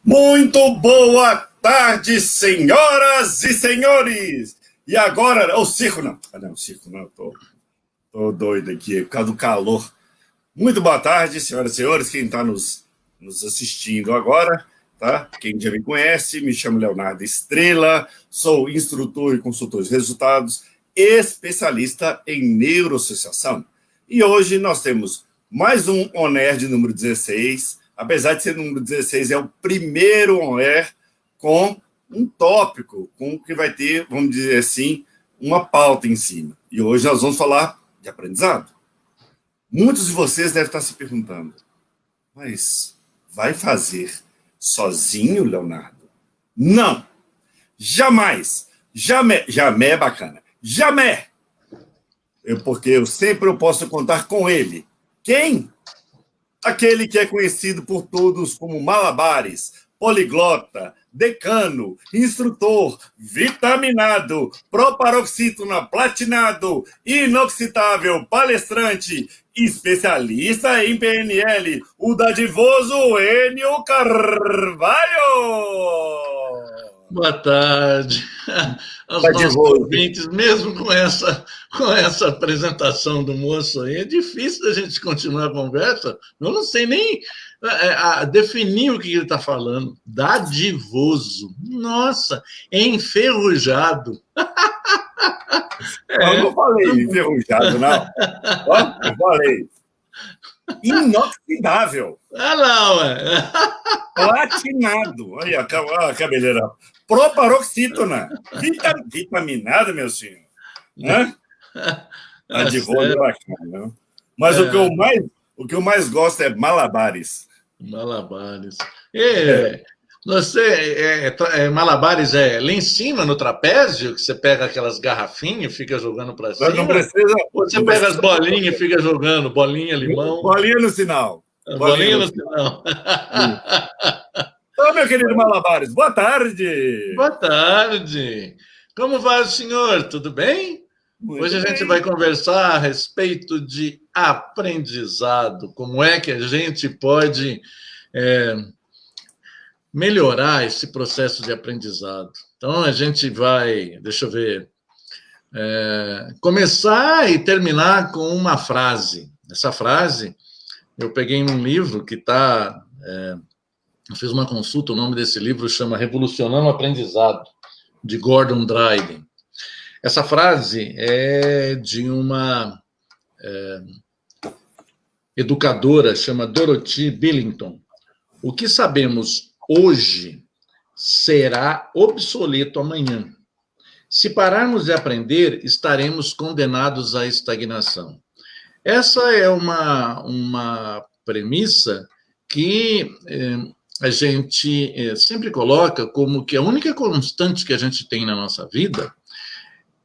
Muito boa tarde, senhoras e senhores! E agora, o circo não. O circo não, tô doido aqui por causa do calor. Muito boa tarde, senhoras e senhores, quem está nos assistindo agora, tá? Quem já me conhece, me chamo Leonardo Estrela, sou instrutor e consultor de resultados, especialista em neuroassociação. E hoje nós temos mais um ONERD número 16. Apesar de ser número 16, é o primeiro ONER com um tópico, com que vai ter, vamos dizer assim, uma pauta em cima. E hoje nós vamos falar de aprendizado. Muitos de vocês devem estar se perguntando, mas vai fazer sozinho, Leonardo? Não! Jamais! Jamais é bacana. Jamais! Porque eu sempre posso contar com ele. Quem? Aquele que é conhecido por todos como Malabares, poliglota, decano, instrutor, vitaminado, proparoxítona platinado, inoxidável, palestrante, especialista em PNL, o dadivoso Enio Carvalho. Boa tarde aos nossos ouvintes, mesmo com essa apresentação do moço aí, é difícil da gente continuar a conversa, eu não sei nem definir o que ele está falando. Dadivoso, nossa, enferrujado. Eu não falei enferrujado, não. Eu falei inoxidável. Não, ué. Platinado. Olha a cabeleira. Proparoxítona. Vitaminado, meu senhor. Dadivoso é bacana. Mas o que eu mais gosto é malabares. Malabares. Malabares é lá em cima, no trapézio, que você pega aquelas garrafinhas e fica jogando para cima? Não precisa. Ou você pega as bolinhas e fica jogando, bolinha, limão? Bolinha no sinal. Bolinha no sinal. Então, meu querido Malabares, boa tarde. Boa tarde. Como vai o senhor? Tudo bem? Hoje a gente vai conversar a respeito de aprendizado. Como é que a gente pode melhorar esse processo de aprendizado? Então, a gente vai, deixa eu ver, começar e terminar com uma frase. Essa frase eu peguei num livro que está... eu fiz uma consulta, o nome desse livro chama Revolucionando o Aprendizado, de Gordon Dryden. Essa frase é de uma educadora, chama Dorothy Billington. O que sabemos hoje será obsoleto amanhã. Se pararmos de aprender, estaremos condenados à estagnação. Essa é uma premissa que a gente sempre coloca como que a única constante que a gente tem na nossa vida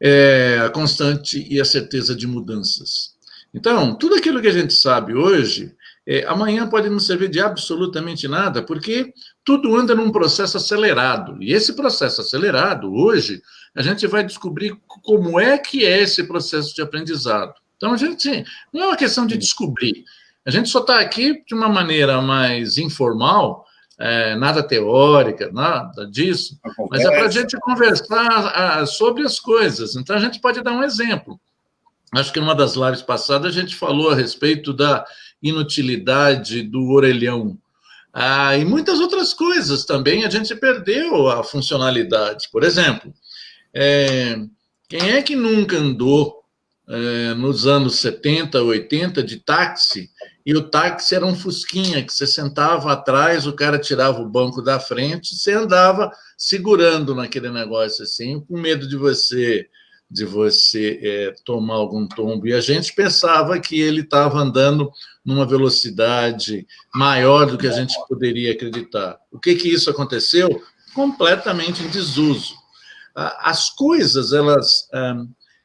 é a constante e a certeza de mudanças. Então, tudo aquilo que a gente sabe hoje, amanhã pode não servir de absolutamente nada, porque tudo anda num processo acelerado. E esse processo acelerado, hoje, a gente vai descobrir como é que é esse processo de aprendizado. Então, a gente não é uma questão de descobrir. A gente só está aqui de uma maneira mais informal, nada teórica, nada disso, mas é para a gente conversar sobre as coisas. Então, a gente pode dar um exemplo. Acho que numa das lives passadas a gente falou a respeito da inutilidade do orelhão. E muitas outras coisas também a gente perdeu a funcionalidade. Por exemplo, quem é que nunca andou nos anos 70, 80 de táxi, e o táxi era um fusquinha, que você sentava atrás, o cara tirava o banco da frente, você andava segurando naquele negócio assim, com medo de você tomar algum tombo. E a gente pensava que ele estava andando numa velocidade maior do que a gente poderia acreditar. O que isso aconteceu? Completamente em desuso. As coisas, elas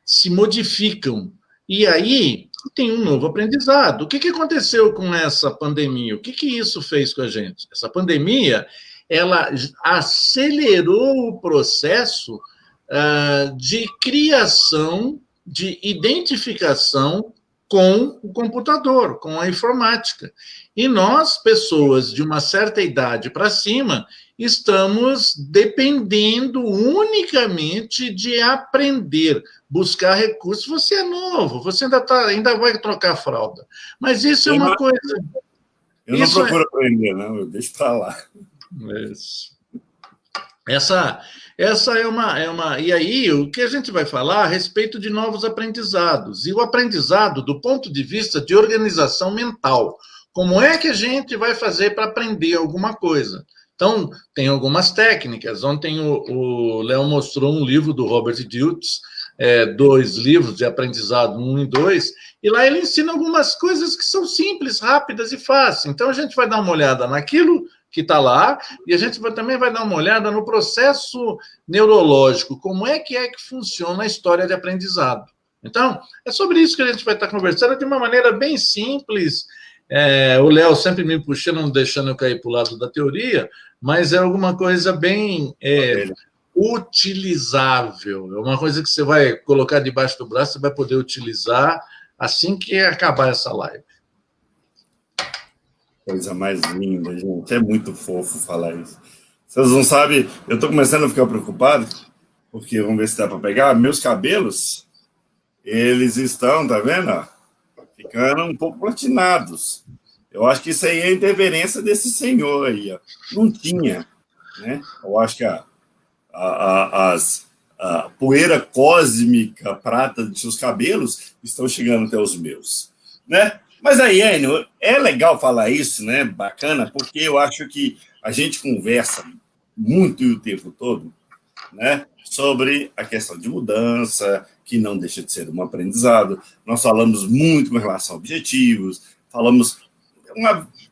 se modificam, e aí tem um novo aprendizado. O que aconteceu com essa pandemia? O que isso fez com a gente? Essa pandemia, ela acelerou o processo de criação, de identificação com o computador, com a informática. E nós, pessoas de uma certa idade para cima, estamos dependendo unicamente de aprender, buscar recursos. Você é novo, você ainda vai trocar a fralda. Mas isso é uma coisa. Eu não procuro aprender, não, eu deixo para lá. Isso. Essa é uma. E aí, o que a gente vai falar a respeito de novos aprendizados? E o aprendizado do ponto de vista de organização mental. Como é que a gente vai fazer para aprender alguma coisa? Então, tem algumas técnicas. Ontem o Léo mostrou um livro do Robert Dilts, 2 livros de aprendizado, 1 e 2, e lá ele ensina algumas coisas que são simples, rápidas e fáceis. Então, a gente vai dar uma olhada naquilo que está lá, e a gente também vai dar uma olhada no processo neurológico, como é que funciona a história de aprendizado. Então, é sobre isso que a gente vai estar conversando de uma maneira bem simples. O Léo sempre me puxando, não deixando eu cair para o lado da teoria, mas é alguma coisa bem utilizável, é uma coisa que você vai colocar debaixo do braço, você vai poder utilizar assim que acabar essa live. Coisa mais linda, gente. É muito fofo falar isso. Vocês não sabem, eu estou começando a ficar preocupado, porque vamos ver se dá para pegar. Meus cabelos, eles estão, tá vendo? Ficando um pouco platinados. Eu acho que isso aí é a interferência desse senhor aí. Ó. Não tinha, né? Eu acho que a poeira cósmica prata de seus cabelos estão chegando até os meus, né? Mas aí, Enio, é legal falar isso, né? Bacana, porque eu acho que a gente conversa muito o tempo todo, né? Sobre a questão de mudança, que não deixa de ser um aprendizado. Nós falamos muito com relação a objetivos, falamos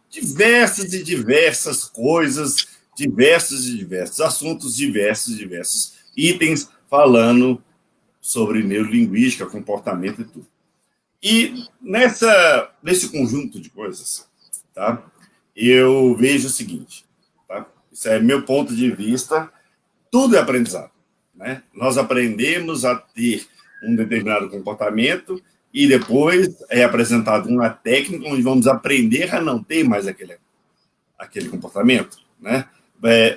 diversas coisas, diversos assuntos, diversos itens, falando sobre neurolinguística, comportamento e tudo. E nesse conjunto de coisas, tá? Eu vejo o seguinte, tá? Isso é meu ponto de vista, tudo é aprendizado, né? Nós aprendemos a ter um determinado comportamento e depois é apresentado uma técnica onde vamos aprender a não ter mais aquele comportamento, né?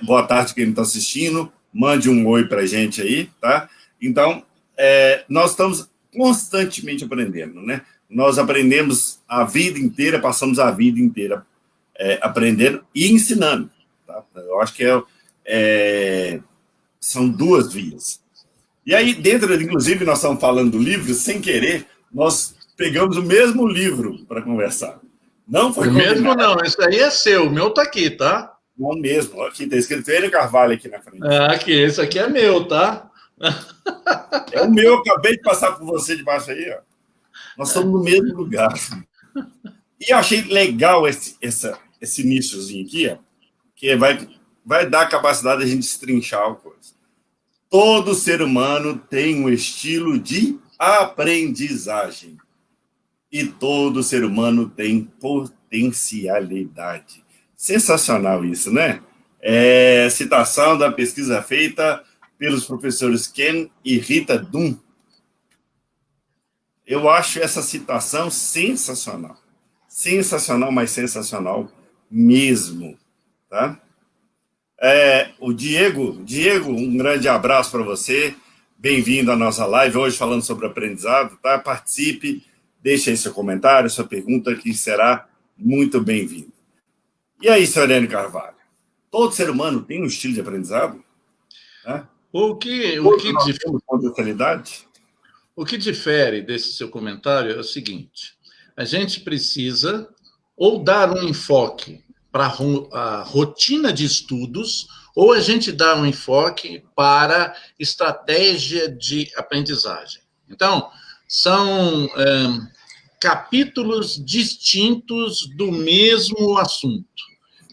Boa tarde quem está assistindo, mande um oi para a gente aí, tá? Então, nós estamos constantemente aprendendo, né? Nós aprendemos a vida inteira, passamos a vida inteira aprendendo e ensinando, tá? Eu acho que são 2 vias. E aí, inclusive, nós estamos falando do livro, sem querer, nós pegamos o mesmo livro para conversar. Não foi combinado. Mesmo não, esse aí é seu, o meu está aqui, tá? Não mesmo, aqui está escrito Enio Carvalho aqui na frente. Aqui, esse aqui é meu, tá? É o meu, eu acabei de passar por você debaixo aí, ó. Nós estamos no mesmo lugar. E eu achei legal esse iniciozinho aqui, ó, que vai dar a capacidade de a gente destrinchar a coisa. Todo ser humano tem um estilo de aprendizagem. E todo ser humano tem potencialidade. Sensacional isso, né? Citação da pesquisa feita pelos professores Ken e Rita Dunn. Eu acho essa citação sensacional. Sensacional, mas sensacional mesmo. Tá? O Diego, um grande abraço para você. Bem-vindo à nossa live, hoje falando sobre aprendizado. Tá? Participe, deixe aí seu comentário, sua pergunta, que será muito bem-vindo. E aí, senhor Enio Carvalho? Todo ser humano tem um estilo de aprendizado? Tá? O que difere desse seu comentário é o seguinte: a gente precisa ou dar um enfoque para a rotina de estudos, ou a gente dá um enfoque para estratégia de aprendizagem. Então, são capítulos distintos do mesmo assunto.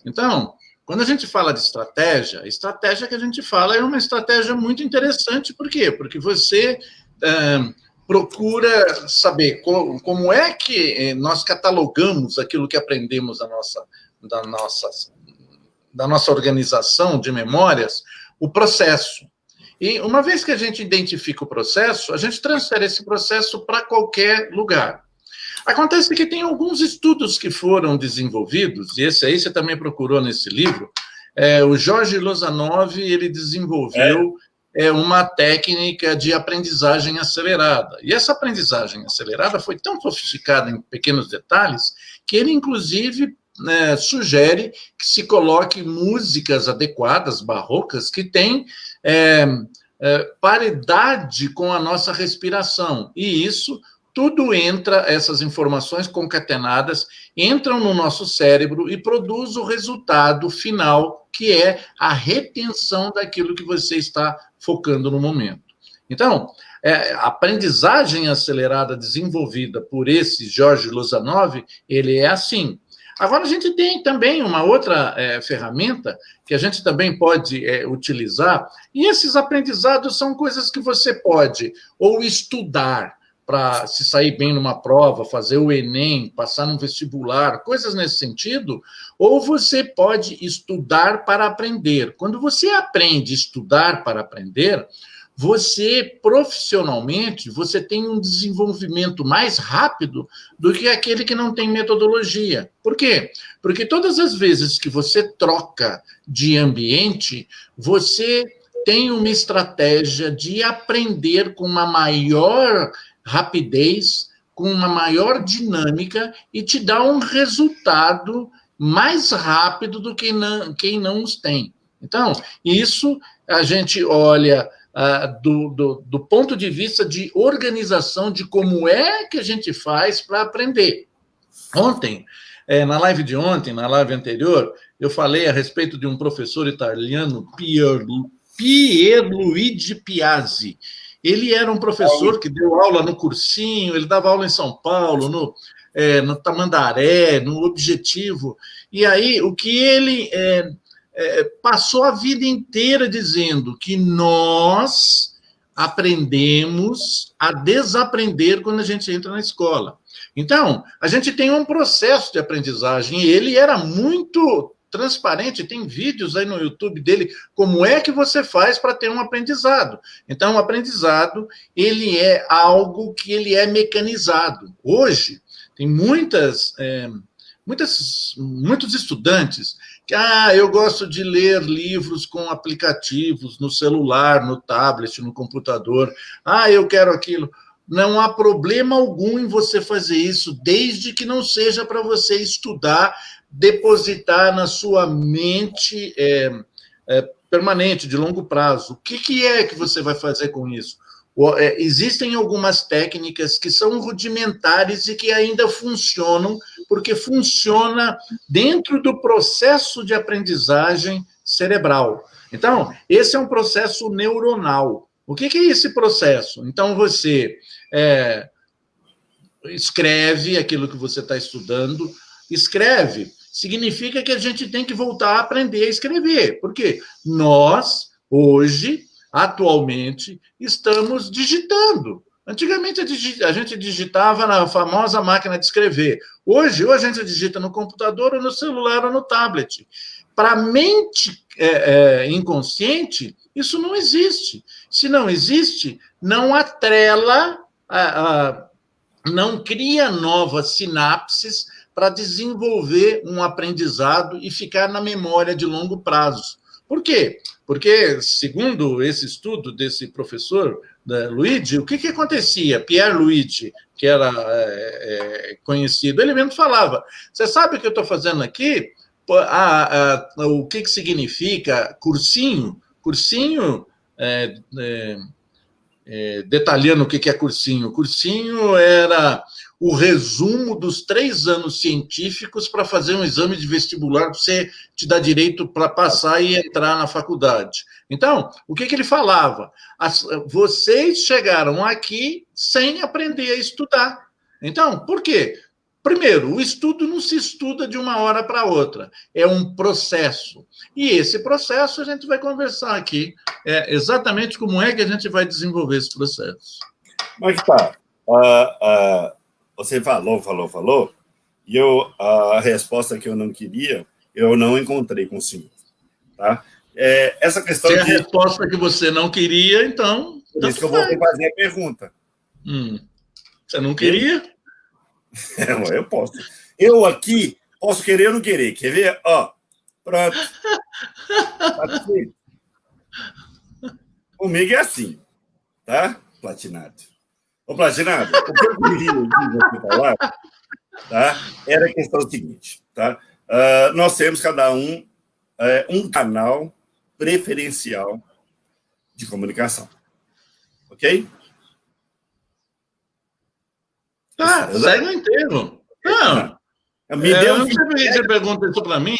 Então, quando a gente fala de estratégia, a estratégia que a gente fala é uma estratégia muito interessante. Por quê? Porque você procura saber como é que nós catalogamos aquilo que aprendemos da nossa organização de memórias, o processo. E uma vez que a gente identifica o processo, a gente transfere esse processo para qualquer lugar. Acontece que tem alguns estudos que foram desenvolvidos, e esse aí você também procurou nesse livro. O Jorge Lozanov, ele desenvolveu uma técnica de aprendizagem acelerada. E essa aprendizagem acelerada foi tão sofisticada em pequenos detalhes que ele, inclusive, sugere que se coloque músicas adequadas, barrocas, que têm paridade com a nossa respiração. E isso tudo entra, essas informações concatenadas, entram no nosso cérebro e produz o resultado final, que é a retenção daquilo que você está focando no momento. Então, a aprendizagem acelerada desenvolvida por esse Jorge Lozanov, ele é assim. Agora, a gente tem também uma outra ferramenta que a gente também pode utilizar, e esses aprendizados são coisas que você pode ou estudar para se sair bem numa prova, fazer o Enem, passar num vestibular, coisas nesse sentido, ou você pode estudar para aprender. Quando você aprende a estudar para aprender, você, profissionalmente, você tem um desenvolvimento mais rápido do que aquele que não tem metodologia. Por quê? Porque todas as vezes que você troca de ambiente, você tem uma estratégia de aprender com uma maior rapidez, com uma maior dinâmica e te dá um resultado mais rápido do que quem não os tem. Então, isso a gente olha do ponto de vista de organização, de como é que a gente faz para aprender. Ontem, na live de ontem, na live anterior, eu falei a respeito de um professor italiano, Pierluigi Piazzi. Ele era um professor que deu aula no Cursinho, ele dava aula em São Paulo, no Tamandaré, no Objetivo. E aí, o que ele passou a vida inteira dizendo que nós aprendemos a desaprender quando a gente entra na escola. Então, a gente tem um processo de aprendizagem, e ele era muito transparente, tem vídeos aí no YouTube dele, como é que você faz para ter um aprendizado. Então, o aprendizado, ele é algo que ele é mecanizado. Hoje, tem muitos estudantes que, eu gosto de ler livros com aplicativos no celular, no tablet, no computador. Eu quero aquilo. Não há problema algum em você fazer isso, desde que não seja para você estudar, depositar na sua mente permanente, de longo prazo. O que é que você vai fazer com isso? Existem algumas técnicas que são rudimentares e que ainda funcionam, porque funciona dentro do processo de aprendizagem cerebral. Então, esse é um processo neuronal. O que é esse processo? Então, você escreve aquilo que você está estudando. Escreve significa que a gente tem que voltar a aprender a escrever. Por quê? Nós, hoje, atualmente, estamos digitando. Antigamente, a gente digitava na famosa máquina de escrever. Hoje, ou a gente digita no computador, ou no celular, ou no tablet. Para a mente inconsciente, isso não existe. Se não existe, não atrela, não cria novas sinapses para desenvolver um aprendizado e ficar na memória de longo prazo. Por quê? Porque, segundo esse estudo desse professor, Luigi, o que acontecia? Pierluigi, que era conhecido, ele mesmo falava, você sabe o que eu estou fazendo aqui? O que significa cursinho? Cursinho, detalhando o que é cursinho. Cursinho era o resumo dos 3 anos científicos para fazer um exame de vestibular para você te dar direito para passar e entrar na faculdade. Então, o que ele falava? Vocês chegaram aqui sem aprender a estudar. Então, por quê? Primeiro, o estudo não se estuda de uma hora para outra, é um processo. E esse processo a gente vai conversar aqui, exatamente como é que a gente vai desenvolver esse processo. Mas tá, você falou, e a resposta que eu não queria, eu não encontrei com o senhor. Tá? Essa questão Se a resposta que você não queria, então... Por isso que eu vou fazer a pergunta. Você não queria? Eu posso. Eu aqui posso querer ou não querer. Quer ver? Ó, pronto. Comigo é assim, tá? Platinado. Ô, Platinado, o que eu queria ouvir você falar, tá? Era a questão seguinte, tá? Nós temos cada um um canal preferencial de comunicação, ok? Tá, segue inteiro. Não, Me deu eu não sei por que você pergunta isso para mim.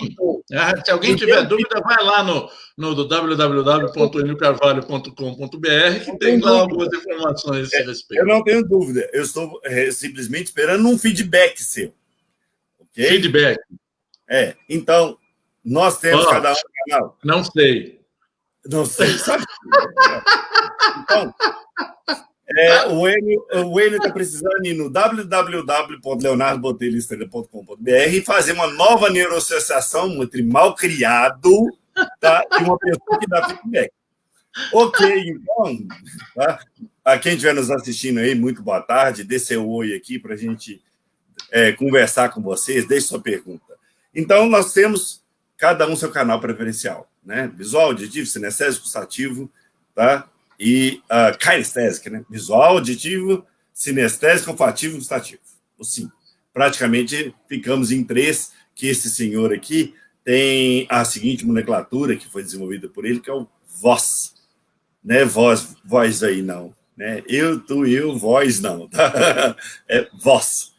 Se alguém tiver dúvida, vai lá no www.enilcarvalho.com.br, que tem lá algumas informações a esse respeito. Eu não tenho dúvida. Eu estou simplesmente esperando um feedback seu. Okay? Feedback. Então, nós temos cada um um canal. Não sei. Não sei, sabe? Então, o Enio está precisando ir no www.leonardobotelho.com.br e fazer uma nova negociação entre mal criado, tá, e uma pessoa que dá feedback. Ok, então, tá? A quem estiver nos assistindo aí, muito boa tarde. Dê seu oi aqui para a gente conversar com vocês. Deixe sua pergunta. Então, nós temos cada um seu canal preferencial, né? Visual, auditivo, sinestésico, gustativo, tá? E kinestésico, né? Visual, auditivo, sinestésico, olfativo e gustativo. Sim, praticamente ficamos em 3, que esse senhor aqui tem a seguinte nomenclatura que foi desenvolvida por ele, que é o voz. Né? Voz aí não. Né? Eu, tu, eu, voz não. Tá? É voz.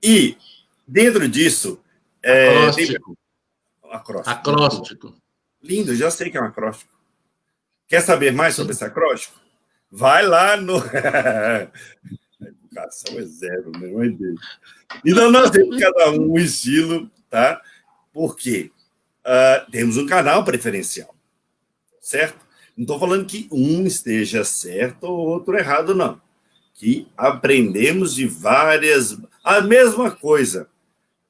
E, dentro disso... Acróstico. Acróstico. Lindo, já sei que é um acróstico. Quer saber mais sobre esse acróstico? Vai lá no... A educação é zero, né? Então, nós temos cada um estilo, tá? Porque temos um canal preferencial, certo? Não estou falando que um esteja certo ou outro errado, não. Que aprendemos de várias... A mesma coisa,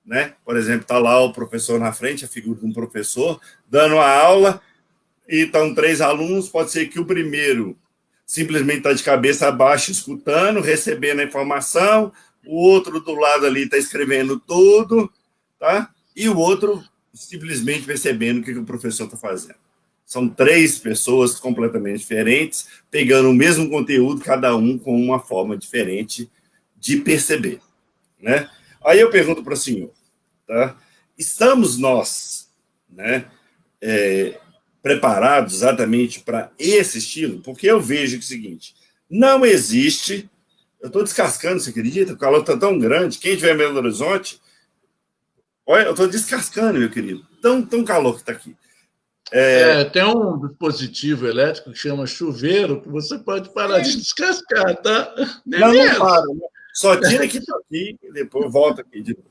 né? Por exemplo, está lá o professor na frente, a figura de um professor, dando a aula, e estão 3 alunos, pode ser que o primeiro simplesmente está de cabeça baixa, escutando, recebendo a informação, o outro do lado ali está escrevendo tudo, tá? E o outro simplesmente percebendo o que o professor está fazendo. São 3 pessoas completamente diferentes, pegando o mesmo conteúdo, cada um com uma forma diferente de perceber, né? Aí eu pergunto para o senhor, tá? Estamos nós, né, preparados exatamente para esse estilo? Porque eu vejo que é o seguinte, não existe... Eu estou descascando, você acredita? O calor está tão grande. Quem estiver em Belo Horizonte... Olha, eu estou descascando, meu querido. Tão calor que está aqui. Tem um dispositivo elétrico que chama chuveiro, que você pode parar de descascar, tá? Não para, né? Só tira que está aqui e depois volta aqui de novo.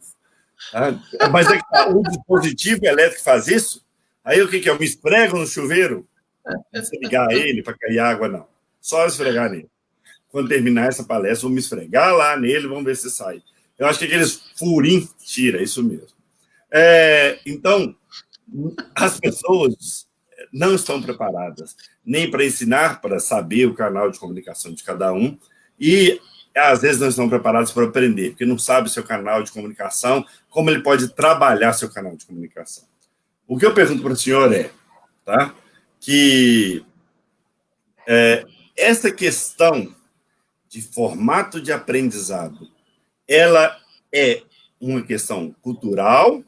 Tá? Mas o dispositivo elétrico faz isso? Aí o que é? Eu me esfrego no chuveiro? Não precisa ligar ele para cair água, não. Só esfregar nele. Quando terminar essa palestra, vou me esfregar lá nele, vamos ver se sai. Eu acho que aqueles furinhos tira, isso mesmo. Então, as pessoas não estão preparadas nem para ensinar, para saber o canal de comunicação de cada um, e às vezes não estão preparados para aprender, porque não sabe seu canal de comunicação, como ele pode trabalhar seu canal de comunicação. O que eu pergunto para o senhor tá, que essa questão de formato de aprendizado, ela é uma questão cultural,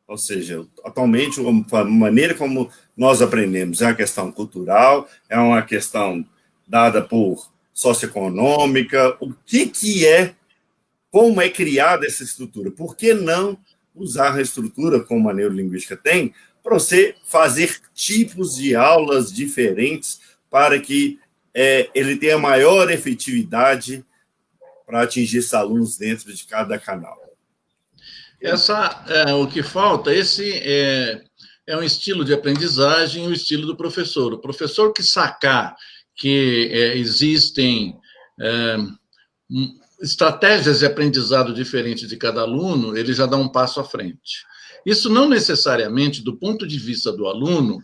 ou seja, atualmente a maneira como nós aprendemos é uma questão cultural, é uma questão dada por socioeconômica, o que é, como é criada essa estrutura, por que não usar a estrutura como a neurolinguística tem, para você fazer tipos de aulas diferentes para que ele tenha maior efetividade para atingir esses alunos dentro de cada canal. O que falta, esse é um estilo de aprendizagem, o estilo do professor. O professor que sacar que existem estratégias de aprendizado diferentes de cada aluno, ele já dá um passo à frente. Isso não necessariamente, do ponto de vista do aluno,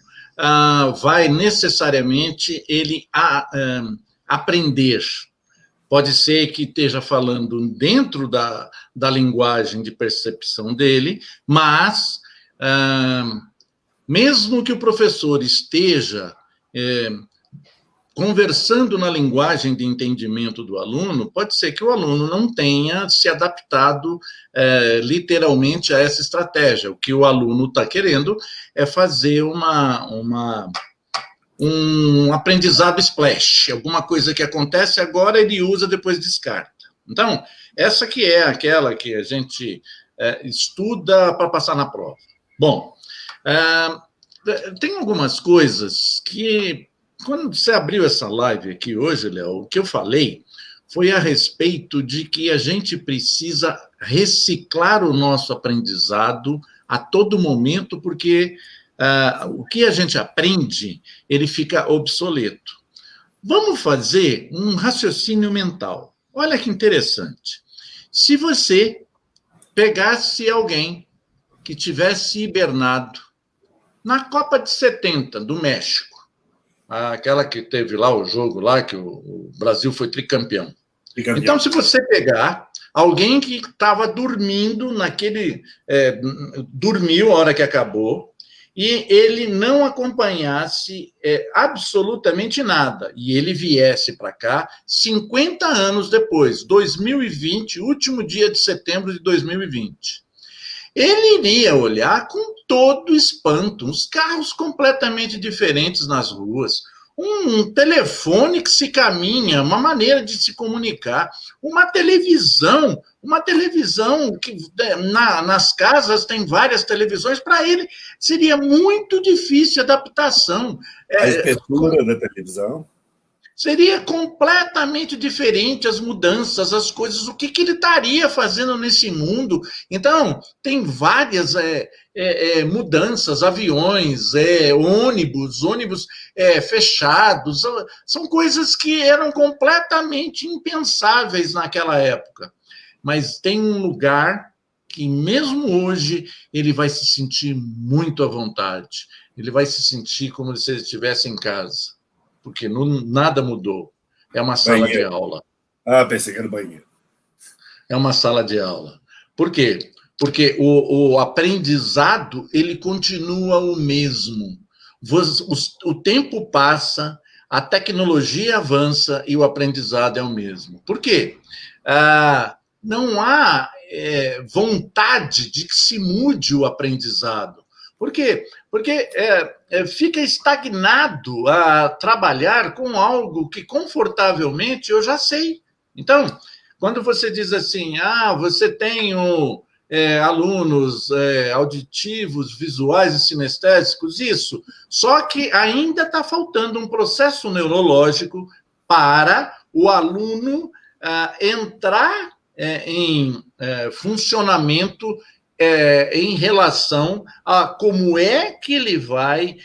vai necessariamente ele aprender, Pode ser que esteja falando dentro da linguagem de percepção dele, mas, mesmo que o professor esteja conversando na linguagem de entendimento do aluno, pode ser que o aluno não tenha se adaptado literalmente a essa estratégia. O que o aluno está querendo é fazer um aprendizado splash, alguma coisa que acontece agora, ele usa, depois descarta. Então, essa que é aquela que a gente estuda para passar na prova. Bom, tem algumas coisas que, quando você abriu essa live aqui hoje, Léo, o que eu falei foi a respeito de que a gente precisa reciclar o nosso aprendizado a todo momento, porque o que a gente aprende, ele fica obsoleto. Vamos fazer um raciocínio mental. Olha que interessante. Se você pegasse alguém que tivesse hibernado na Copa de 70 do México, aquela que teve lá o jogo lá, que o Brasil foi tricampeão. Então, se você pegar alguém que estava dormindo dormiu a hora que acabou, e ele não acompanhasse absolutamente nada, e ele viesse para cá 50 anos depois, 2020, último dia de setembro de 2020. Ele iria olhar com todo espanto, uns carros completamente diferentes nas ruas, um telefone que se caminha, uma maneira de se comunicar, uma televisão que nas casas tem várias televisões. Para ele seria muito difícil a adaptação. A espessura da televisão. Seria completamente diferente as mudanças, as coisas, o que ele estaria fazendo nesse mundo. Então, tem várias mudanças, aviões, ônibus fechados, são coisas que eram completamente impensáveis naquela época. Mas tem um lugar que, mesmo hoje, ele vai se sentir muito à vontade, ele vai se sentir como se ele estivesse em casa. Porque nada mudou. É uma sala de aula. Pensei que era banheiro. É uma sala de aula. Por quê? Porque o aprendizado, ele continua o mesmo. O tempo passa, a tecnologia avança e o aprendizado é o mesmo. Por quê? Não há vontade de que se mude o aprendizado. Por quê? Porque fica estagnado a trabalhar com algo que confortavelmente eu já sei. Então, quando você diz assim, você tem alunos auditivos, visuais e sinestésicos, isso, só que ainda está faltando um processo neurológico para o aluno entrar em funcionamento em relação a como é que ele vai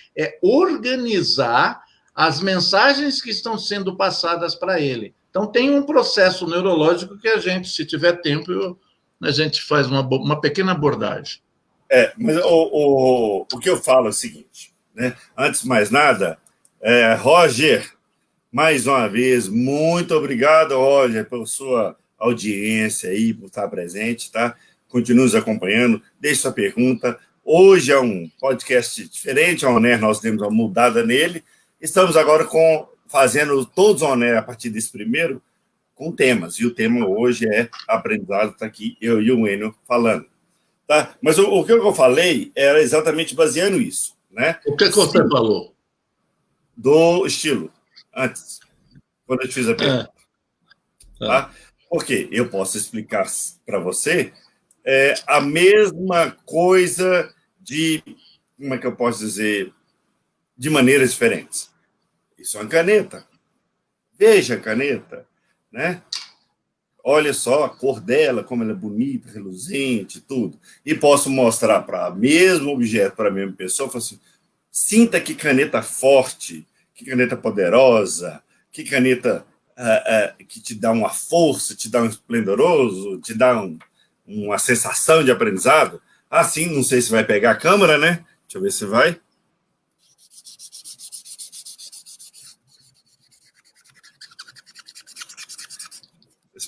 organizar as mensagens que estão sendo passadas para ele. Então, tem um processo neurológico que a gente, se tiver tempo, a gente faz uma pequena abordagem. Mas o que eu falo é o seguinte, né? Antes de mais nada, Roger, mais uma vez, muito obrigado, Roger, pela sua audiência aí, por estar presente, tá? Continue nos acompanhando, deixe sua pergunta. Hoje é um podcast diferente, a ONER, nós demos uma mudada nele. Estamos agora fazendo todos a ONER a partir desse primeiro, com temas. E o tema hoje é aprendizado, está aqui eu e o Enio falando. Tá? Mas o que eu falei era exatamente baseando isso. Né? O que você falou? Do estilo, antes, quando eu te fiz a pergunta. Tá? Porque eu posso explicar para você a mesma coisa como é que eu posso dizer, de maneiras diferentes. Isso é uma caneta. Veja a caneta, né? Olha só a cor dela, como ela é bonita, reluzente, tudo. E posso mostrar para o mesmo objeto, para a mesma pessoa, falar assim, sinta que caneta forte, que caneta poderosa, que caneta que te dá uma força, te dá um esplendoroso, te dá uma sensação de aprendizado. Assim, não sei se vai pegar a câmera, né? Deixa eu ver se vai.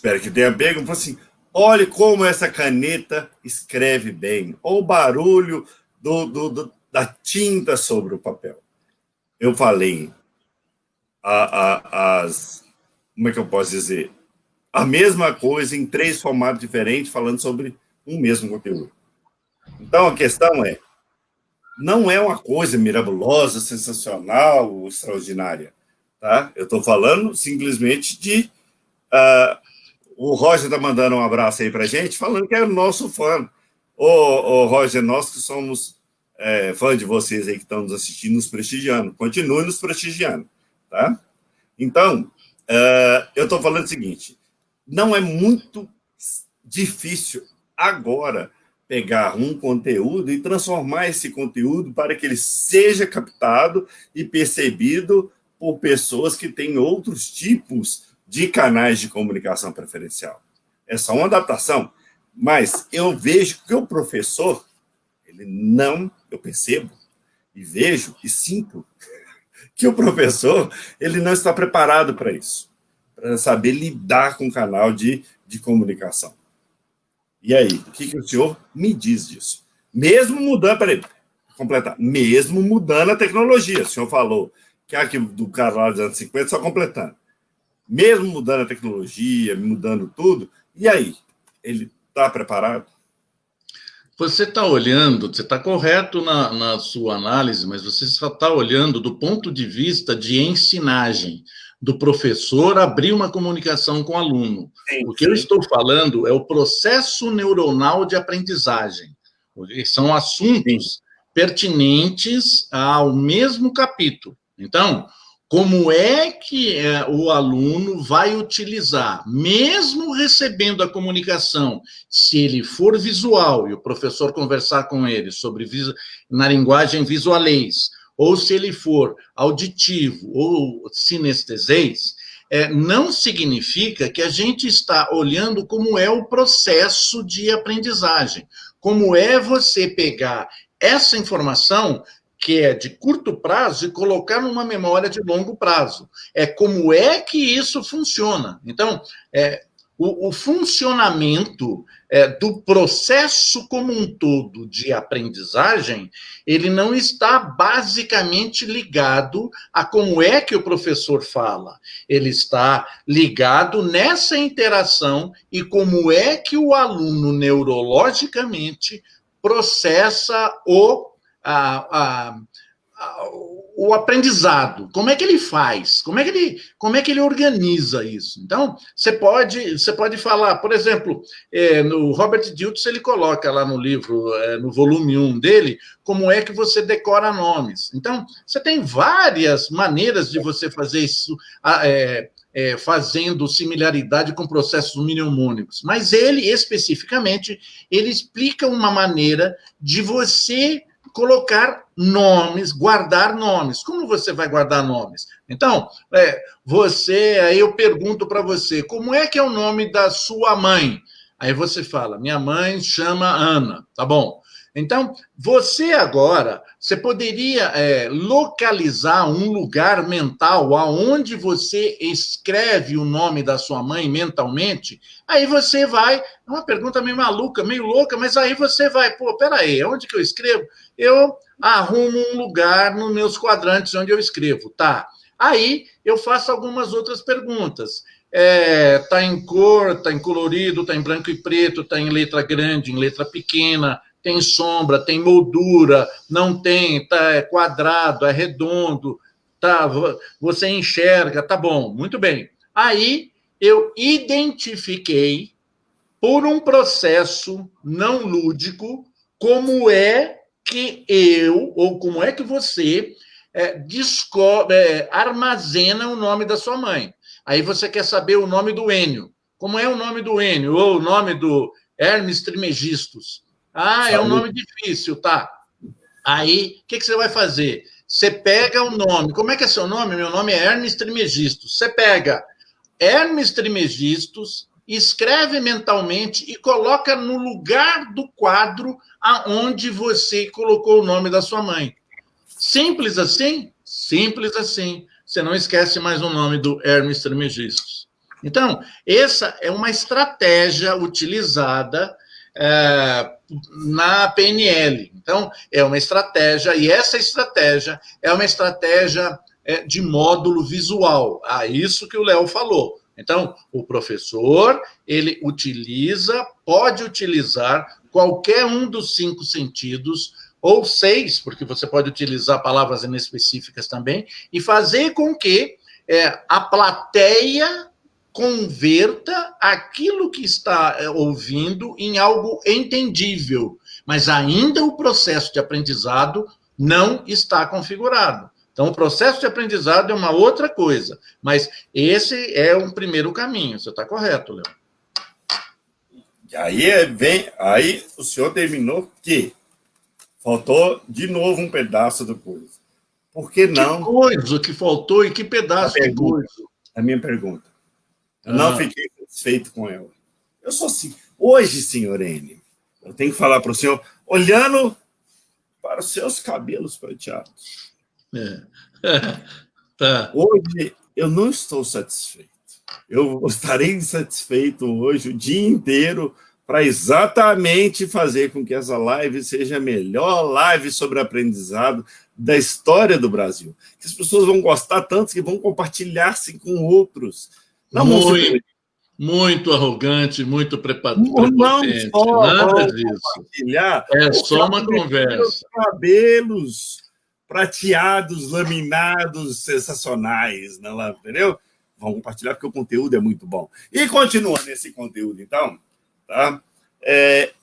espero que tenha pego, falou assim, olhe como essa caneta escreve bem, ou o barulho da tinta sobre o papel. Eu falei como é que eu posso dizer? A mesma coisa em 3 formatos diferentes, falando sobre um mesmo conteúdo. Então, a questão não é uma coisa mirabulosa, sensacional, extraordinária. Tá? Eu estou falando simplesmente de... o Roger está mandando um abraço aí para a gente, falando que é o nosso fã. Ô, Roger, nós que somos fã de vocês aí que estão nos assistindo, nos prestigiando. Continue nos prestigiando. Tá? Então, eu estou falando o seguinte, não é muito difícil agora pegar um conteúdo e transformar esse conteúdo para que ele seja captado e percebido por pessoas que têm outros tipos de canais de comunicação preferencial. É só uma adaptação, mas eu vejo que o professor, eu percebo e vejo e sinto que o professor ele não está preparado para isso, para saber lidar com o canal de comunicação. E aí, o que o senhor me diz disso? Mesmo mudando, peraí, completar, mesmo mudando a tecnologia, o senhor falou que aqui do cara lá dos anos 50, só completando, mesmo mudando a tecnologia, mudando tudo, e aí, ele está preparado? Você está olhando, você está correto na sua análise, mas você só está olhando do ponto de vista de ensinagem, do professor abrir uma comunicação com o aluno. Sim, O que eu estou falando é o processo neuronal de aprendizagem. São assuntos pertinentes ao mesmo capítulo. Então, como é que o aluno vai utilizar, mesmo recebendo a comunicação, se ele for visual e o professor conversar com ele sobre na linguagem visualês, ou se ele for auditivo ou sinestesês, não significa que a gente está olhando como é o processo de aprendizagem, como é você pegar essa informação que é de curto prazo e colocar numa memória de longo prazo. É como é que isso funciona. Então, o funcionamento do processo como um todo de aprendizagem, ele não está basicamente ligado a como é que o professor fala. Ele está ligado nessa interação e como é que o aluno neurologicamente processa o aprendizado, como é que ele faz, como é que ele organiza isso. Então, você pode falar, por exemplo, no Robert Dilts, ele coloca lá no livro, no volume 1 dele, como é que você decora nomes. Então, você tem várias maneiras de você fazer isso, fazendo similaridade com processos mnemônicos, mas ele, especificamente, ele explica uma maneira de você colocar nomes, guardar nomes. Como você vai guardar nomes? Então, aí eu pergunto para você, como é que é o nome da sua mãe? Aí você fala, minha mãe chama Ana, tá bom? Então, você poderia localizar um lugar mental aonde você escreve o nome da sua mãe mentalmente, aí você vai, é uma pergunta meio maluca, meio louca, mas aí você vai, peraí, onde que eu escrevo? Eu arrumo um lugar nos meus quadrantes onde eu escrevo, tá? Aí eu faço algumas outras perguntas. Tá em cor, tá em colorido, tá em branco e preto, tá em letra grande, em letra pequena, tem sombra, tem moldura, não tem, é quadrado, é redondo, tá, você enxerga, tá bom, muito bem. Aí eu identifiquei, por um processo não lúdico, como é que ou como é que você armazena o nome da sua mãe. Aí você quer saber o nome do Enio. Como é o nome do Enio? Ou o nome do Hermes Trismegistus? É um nome difícil, tá? Aí, o que você vai fazer? Você pega o nome. Como é que é seu nome? Meu nome é Hermes Trismegistus. Você pega Hermes Trismegistus, escreve mentalmente e coloca no lugar do quadro aonde você colocou o nome da sua mãe. Simples assim? Simples assim. Você não esquece mais o nome do Hermes Trismegistus. Então, essa é uma estratégia utilizada na PNL. Então, é uma estratégia, e essa estratégia é uma estratégia de módulo visual. Isso que o Léo falou. Então, o professor, ele pode utilizar qualquer um dos 5 sentidos, ou 6, porque você pode utilizar palavras inespecíficas também, e fazer com que a plateia converta aquilo que está ouvindo em algo entendível, mas ainda o processo de aprendizado não está configurado. Então, o processo de aprendizado é uma outra coisa, mas esse é um primeiro caminho. Você está correto, Léo. Aí o senhor terminou que faltou de novo um pedaço do coisa. Por que não? Que coisa que faltou e que pedaço de coisa? A minha pergunta. Eu não fiquei satisfeito com ela. Eu sou assim. Hoje, senhor N, eu tenho que falar para o senhor, olhando para os seus cabelos prateados. Tá. Hoje, eu não estou satisfeito. Eu estarei insatisfeito hoje o dia inteiro para exatamente fazer com que essa live seja a melhor live sobre aprendizado da história do Brasil. Que as pessoas vão gostar tanto que vão compartilhar-se com outros. Não muito arrogante, muito prepotente. Nada disso. É só uma conversa. Cabelos prateados, laminados, sensacionais, não, entendeu? Vamos compartilhar porque o conteúdo é muito bom. E continuando nesse conteúdo, então, tá?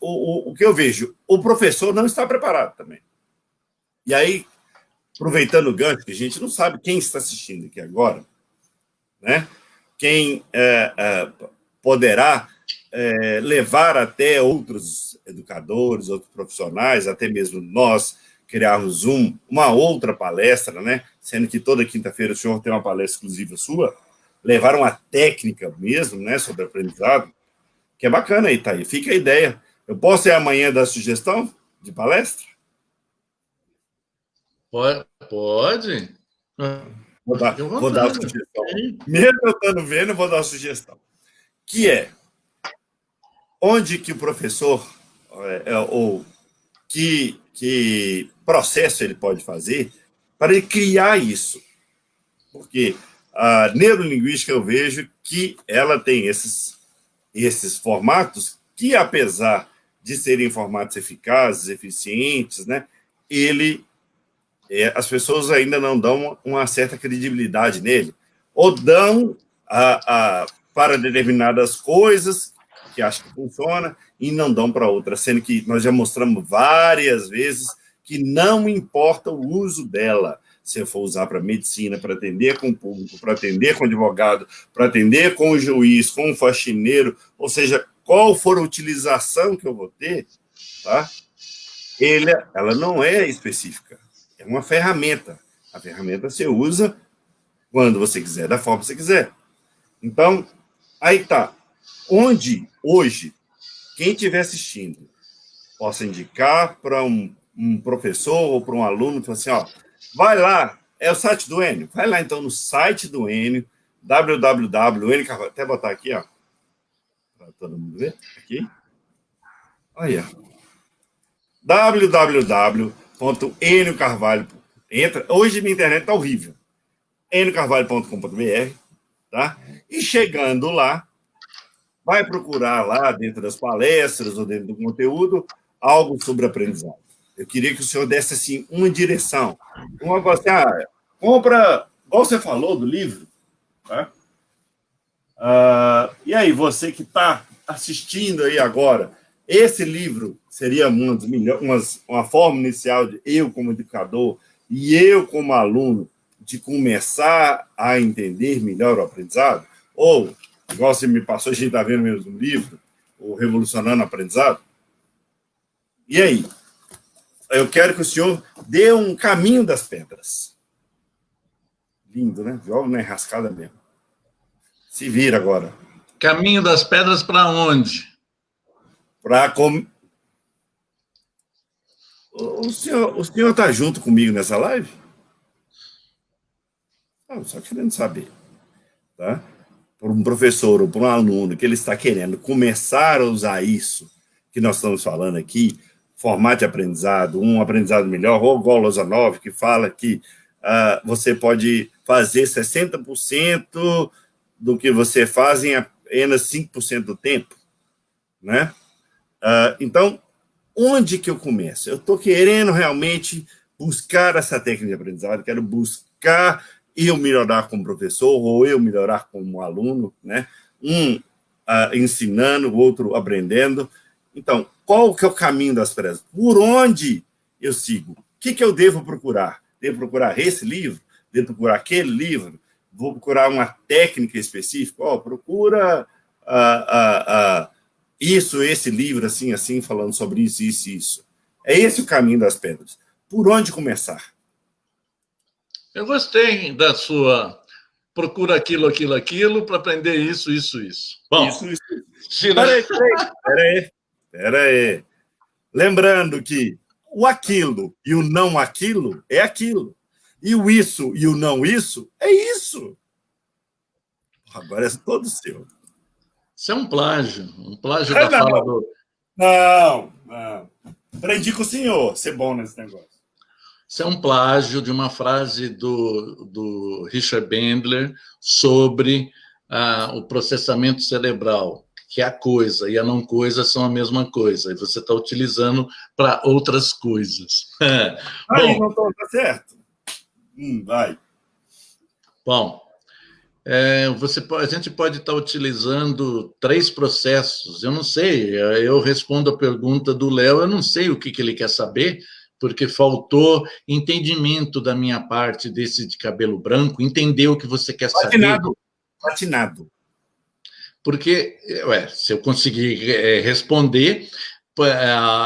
O que eu vejo, o professor não está preparado também. E aí, aproveitando o gancho, que a gente não sabe quem está assistindo aqui agora, né? Quem poderá levar até outros educadores, outros profissionais, até mesmo nós criarmos uma outra palestra, né? Sendo que toda quinta-feira o senhor tem uma palestra exclusiva sua, levar uma técnica mesmo, né, sobre aprendizado, que é bacana aí, tá aí. Fica a ideia. Eu posso ir amanhã dar sugestão de palestra? Pode. Vou dar a sugestão. Mesmo eu estando vendo, eu vou dar a sugestão. Que é onde que o professor, ou que processo ele pode fazer para ele criar isso. Porque a neurolinguística eu vejo que ela tem esses formatos que, apesar de serem formatos eficazes, eficientes, né, as pessoas ainda não dão uma certa credibilidade nele, ou dão para determinadas coisas que acham que funciona e não dão para outras, sendo que nós já mostramos várias vezes que não importa o uso dela, se eu for usar para medicina, para atender com o público, para atender com o advogado, para atender com o juiz, com o faxineiro, ou seja, qual for a utilização que eu vou ter, tá? Ela não é específica, é uma ferramenta. A ferramenta você usa quando você quiser, da forma que você quiser. Então, aí tá. Onde, hoje, quem estiver assistindo, possa indicar para um professor ou para um aluno, falar assim, ó, vai lá, é o site do Enio, vai lá então no site do Enio, www, até botar aqui, ó, para todo mundo ver, aqui, olha, www.eniocarvalho, entra, hoje minha internet está horrível, eniocarvalho.com.br, tá? E chegando lá, vai procurar lá, dentro das palestras ou dentro do conteúdo, algo sobre aprendizado. Eu queria que o senhor desse, assim, uma direção. Uma coisa assim, compra, igual você falou do livro, tá? E aí, você que está assistindo aí agora, esse livro seria uma forma inicial de eu, como educador, e eu, como aluno, de começar a entender melhor o aprendizado? Ou, igual você me passou, a gente está vendo mesmo no livro, o Revolucionando o Aprendizado? E aí? Eu quero que o senhor dê um caminho das pedras. Lindo, né? Joga na enrascada mesmo. Se vira agora. Caminho das pedras para onde? O senhor está junto comigo nessa live? Não, só querendo saber. Tá? por um professor ou por um aluno que ele está querendo começar a usar isso que nós estamos falando aqui, formato de aprendizado, um aprendizado melhor, ou igual Lozanov, que fala que você pode fazer 60% do que você faz em apenas 5% do tempo, né? Então, onde que eu começo? Eu estou querendo realmente buscar essa técnica de aprendizado, quero buscar eu melhorar como professor, ou eu melhorar como aluno, né? Ensinando, o outro aprendendo. Então, qual que é o caminho das pedras? Por onde eu sigo? O que eu devo procurar? Devo procurar esse livro? Devo procurar aquele livro? Vou procurar uma técnica específica? Procura isso, esse livro, assim, assim, falando sobre isso, isso e isso. É esse o caminho das pedras. Por onde começar? Eu gostei da sua procura aquilo para aprender isso. Bom, isso. Espera aí. Lembrando que o aquilo e o não aquilo é aquilo. E o isso e o não isso é isso. Agora é todo seu. Isso é um plágio da fala do... Não. Aprendi com o senhor ser bom nesse negócio. Isso é um plágio de uma frase do Richard Bandler sobre o processamento cerebral, que a coisa e a não coisa são a mesma coisa, e você está utilizando para outras coisas. Aí não está certo. Vai. Bom, a gente pode estar utilizando 3 processos. Eu não sei, eu respondo a pergunta do Léo, eu não sei o que ele quer saber, porque faltou entendimento da minha parte desse de cabelo branco, entender o que você quer saber. Patinado. Porque, se eu conseguir responder,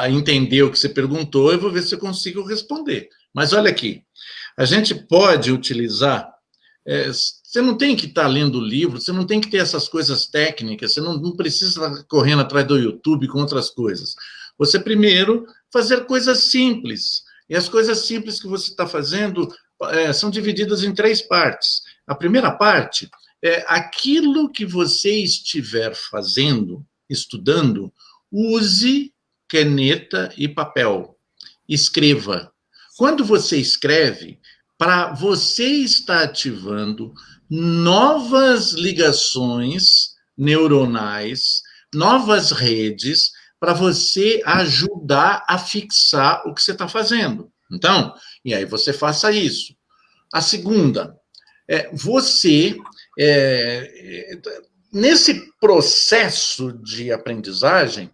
entender o que você perguntou, eu vou ver se eu consigo responder. Mas olha aqui, a gente pode utilizar... você não tem que estar lendo livro, você não tem que ter essas coisas técnicas, você não precisa estar correndo atrás do YouTube com outras coisas. Você primeiro fazer coisas simples. E as coisas simples que você está fazendo são divididas em 3 partes. A primeira parte é aquilo que você estiver fazendo, estudando, use caneta e papel. Escreva. Quando você escreve, para você estar ativando novas ligações neuronais, novas redes, para você ajudar a fixar o que você está fazendo. Então, e aí você faça isso. A segunda, nesse processo de aprendizagem,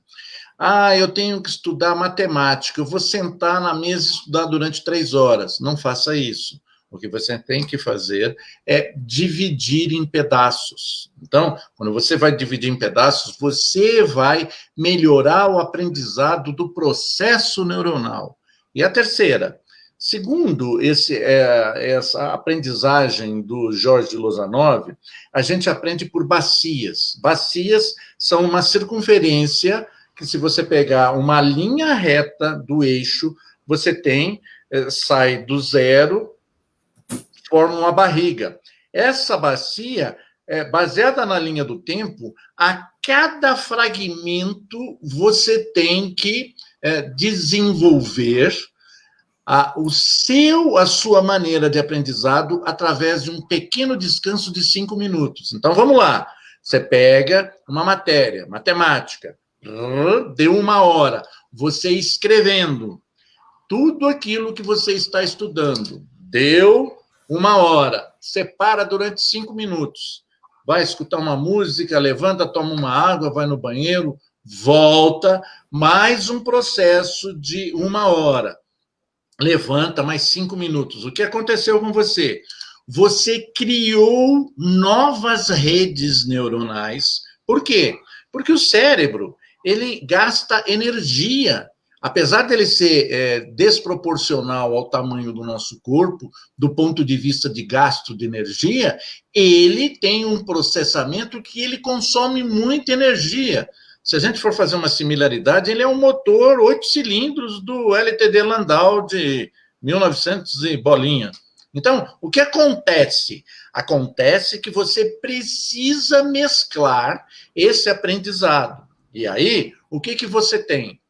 eu tenho que estudar matemática, eu vou sentar na mesa e estudar durante 3 horas. Não faça isso. O que você tem que fazer é dividir em pedaços. Então, quando você vai dividir em pedaços, você vai melhorar o aprendizado do processo neuronal. E a terceira, segundo essa aprendizagem do Jorge Lozanov, a gente aprende por bacias. Bacias são uma circunferência que, se você pegar uma linha reta do eixo, você sai do zero, forma uma barriga. Essa bacia, baseada na linha do tempo, a cada fragmento você tem que desenvolver a sua maneira de aprendizado através de um pequeno descanso de 5 minutos. Então, vamos lá. Você pega uma matéria, matemática, deu 1 hora, você escrevendo tudo aquilo que você está estudando, deu 1 hora, separa durante 5 minutos, vai escutar uma música, levanta, toma uma água, vai no banheiro, volta, mais um processo de 1 hora, levanta, mais 5 minutos. O que aconteceu com você? Você criou novas redes neuronais. Por quê? Porque o cérebro, ele gasta energia. Apesar dele ser desproporcional ao tamanho do nosso corpo, do ponto de vista de gasto de energia, ele tem um processamento que ele consome muita energia. Se a gente for fazer uma similaridade, ele é um motor 8 cilindros do LTD Landau de 1900 e bolinha. Então, o que acontece? Acontece que você precisa mesclar esse aprendizado. E aí, o que, que você tem?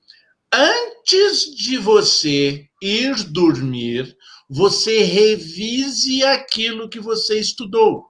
Antes de você ir dormir, você revise aquilo que você estudou.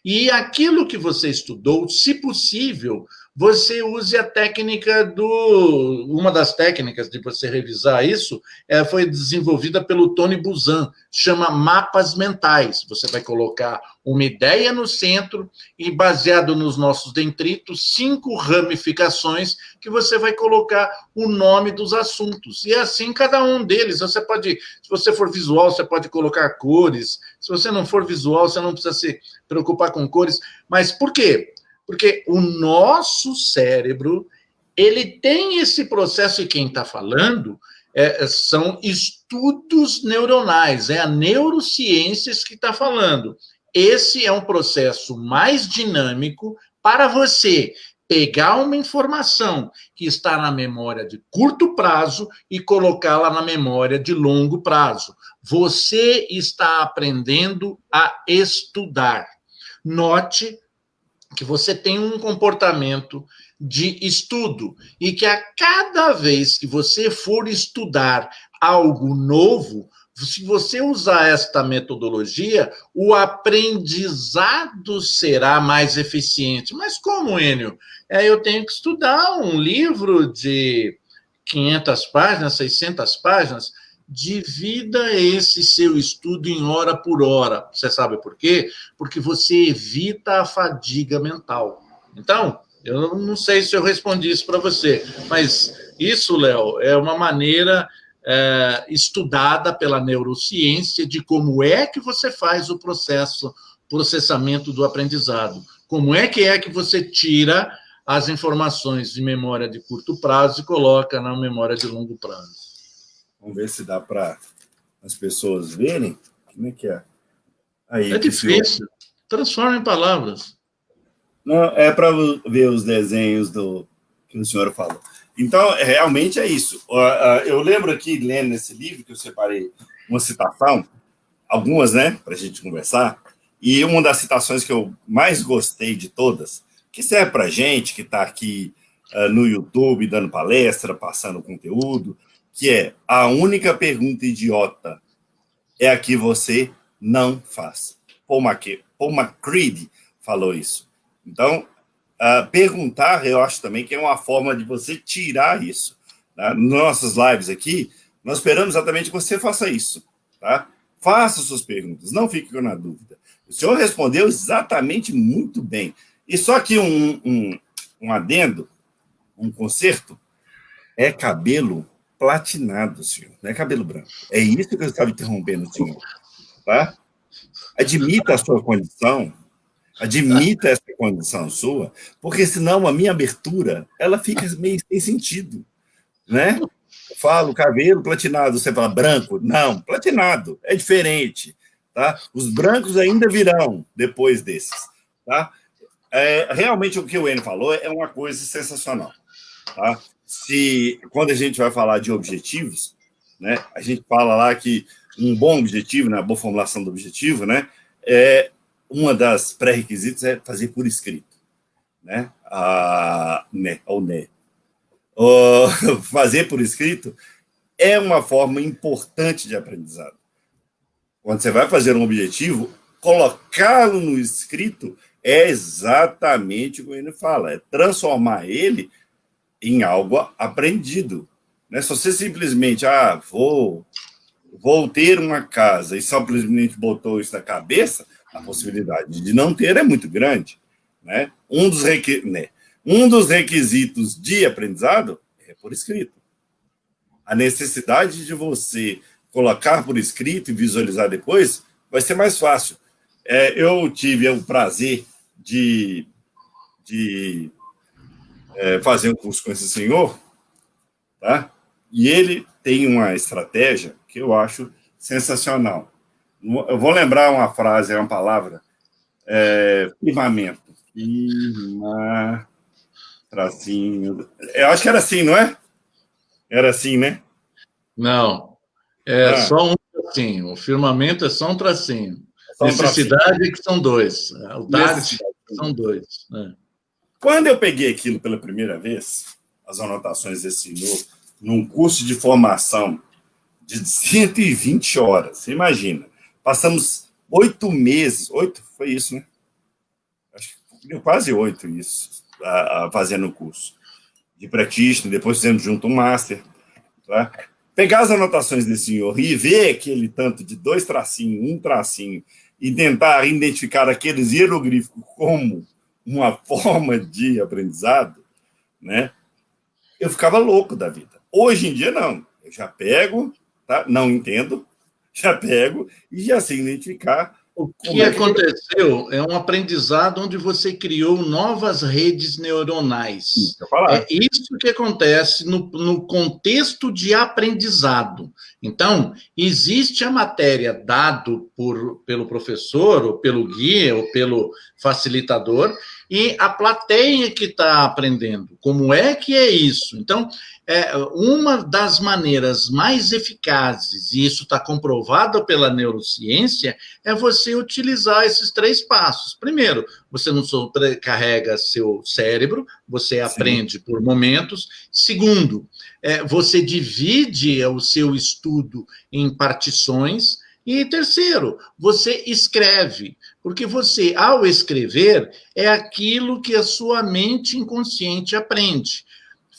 E aquilo que você estudou, se possível, você use a técnica do. Uma das técnicas de você revisar isso foi desenvolvida pelo Tony Buzan, chama mapas mentais. Você vai colocar uma ideia no centro e, baseado nos nossos detritos, 5 ramificações que você vai colocar o nome dos assuntos. E assim, cada um deles, você pode, se você for visual, você pode colocar cores. Se você não for visual, você não precisa se preocupar com cores. Mas por quê? Porque o nosso cérebro, ele tem esse processo, e quem está falando são estudos neuronais, é a neurociência que está falando. Esse é um processo mais dinâmico para você pegar uma informação que está na memória de curto prazo e colocá-la na memória de longo prazo. Você está aprendendo a estudar. Note que você tem um comportamento de estudo e que a cada vez que você for estudar algo novo, se você usar esta metodologia, o aprendizado será mais eficiente. Mas como, Enio? Eu tenho que estudar um livro de 500 páginas, 600 páginas. Divida esse seu estudo em hora por hora. Você sabe por quê? Porque você evita a fadiga mental. Então, eu não sei se eu respondi isso para você, mas isso, Léo, é uma maneira estudada pela neurociência de como é que você faz o processamento do aprendizado. Como é que você tira as informações de memória de curto prazo e coloca na memória de longo prazo. Vamos ver se dá para as pessoas verem. Como é que é? Aí, é difícil. Transforma em palavras. Não, é para ver os desenhos que o senhor falou. Então, realmente é isso. Eu lembro aqui, lendo nesse livro, que eu separei uma citação, algumas, né, para a gente conversar, e uma das citações que eu mais gostei de todas, que serve para a gente que está aqui no YouTube, dando palestra, passando conteúdo, que é: a única pergunta idiota é a que você não faz. Paul MacCready falou isso. Então, perguntar, eu acho também que é uma forma de você tirar isso. Tá? Nas nossas lives aqui, nós esperamos exatamente que você faça isso. Tá? Faça suas perguntas, não fique na dúvida. O senhor respondeu exatamente muito bem. E só que um adendo, um conserto, é cabelo platinado, senhor, não é cabelo branco. É isso que eu estava interrompendo, senhor. Tá? Admita a sua condição, admita essa condição sua, porque senão a minha abertura ela fica meio sem sentido, né? Eu falo cabelo platinado, você fala branco? Não, platinado, é diferente, tá? Os brancos ainda virão depois desses, tá? Realmente o que o Enio falou é uma coisa sensacional, tá? Quando a gente vai falar de objetivos, né, a gente fala lá que um bom objetivo, né, a boa formulação do objetivo, né, uma das pré-requisitos é fazer por escrito, né, fazer por escrito é uma forma importante de aprendizado. Quando você vai fazer um objetivo, colocá-lo no escrito é exatamente o que ele fala, é transformar ele em algo aprendido. Né? Se você simplesmente, vou ter uma casa e simplesmente botou isso na cabeça, a possibilidade de não ter é muito grande. Né? Um dos requisitos de aprendizado é por escrito. A necessidade de você colocar por escrito e visualizar depois vai ser mais fácil. Eu tive o prazer de fazer um curso com esse senhor, tá? E ele tem uma estratégia que eu acho sensacional. Eu vou lembrar uma frase, uma palavra, firmamento. Tracinho. Eu acho que era assim, não é? Era assim, né? Não. Só um que eu tracinho. O firmamento é só um tracinho. Só um Necessidade é que são dois. O dar Necessidade. são dois. Né? Quando eu peguei aquilo pela primeira vez, as anotações desse senhor, num curso de formação de 120 horas, você imagina, passamos 8 meses, 8, foi isso, né? Acho que deu quase 8 isso, fazendo o curso de practitioner, depois fizemos junto um master, tá? Pegar as anotações desse senhor e ver aquele tanto de 2 tracinhos, 1 tracinho, e tentar identificar aqueles hieroglíficos como uma forma de aprendizado, né? Eu ficava louco da vida. Hoje em dia, não. Eu já pego, tá? Não entendo, já pego e já sei identificar. O que aconteceu é um aprendizado onde você criou novas redes neuronais. É isso que acontece no contexto de aprendizado. Então, existe a matéria dado pelo professor, ou pelo guia, ou pelo facilitador, e a plateia que está aprendendo. Como é que é isso? Então, uma das maneiras mais eficazes, e isso está comprovado pela neurociência, é você utilizar esses 3 passos. Primeiro, você não sobrecarrega seu cérebro, você aprende por momentos. Segundo, você divide o seu estudo em partições. E terceiro, você escreve, porque você, ao escrever, é aquilo que a sua mente inconsciente aprende.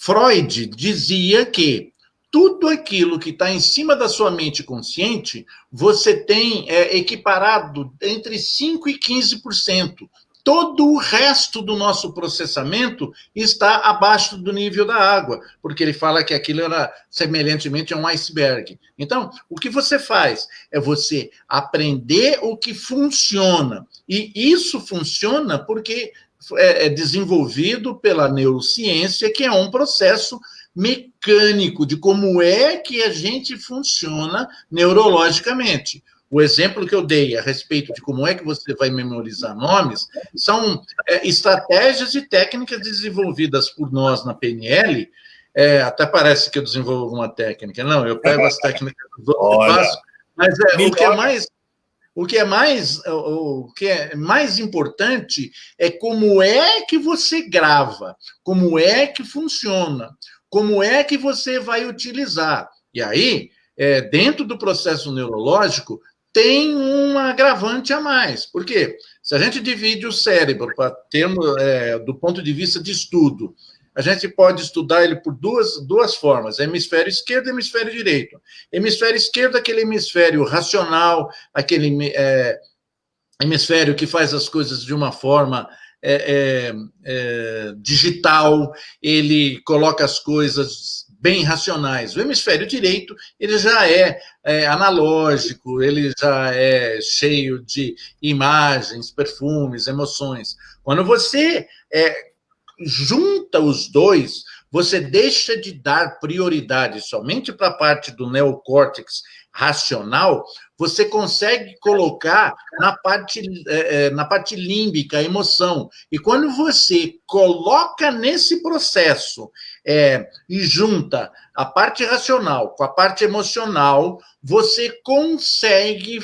Freud dizia que tudo aquilo que está em cima da sua mente consciente, você tem equiparado entre 5% e 15%. Todo o resto do nosso processamento está abaixo do nível da água, porque ele fala que aquilo era semelhantemente a um iceberg. Então, o que você faz é você aprender o que funciona. E isso funciona porque é desenvolvido pela neurociência, que é um processo mecânico de como é que a gente funciona neurologicamente. O exemplo que eu dei a respeito de como é que você vai memorizar nomes são estratégias e técnicas desenvolvidas por nós na PNL. Até parece que eu desenvolvo alguma técnica. Não, eu pego as técnicas dos outros e faço. Mas o que é mais importante é como é que você grava, como é que funciona, como é que você vai utilizar. E aí, dentro do processo neurológico, tem um agravante a mais. Por quê? Se a gente divide o cérebro para termos, do ponto de vista de estudo, a gente pode estudar ele por duas formas, hemisfério esquerdo e hemisfério direito. Hemisfério esquerdo é aquele hemisfério racional, aquele hemisfério que faz as coisas de uma forma digital, ele coloca as coisas bem racionais. O hemisfério direito, ele já é analógico, ele já é cheio de imagens, perfumes, emoções. Quando você junta os dois, você deixa de dar prioridade somente para a parte do neocórtex racional, você consegue colocar na parte límbica, a emoção. E quando você coloca nesse processo e junta a parte racional com a parte emocional, você consegue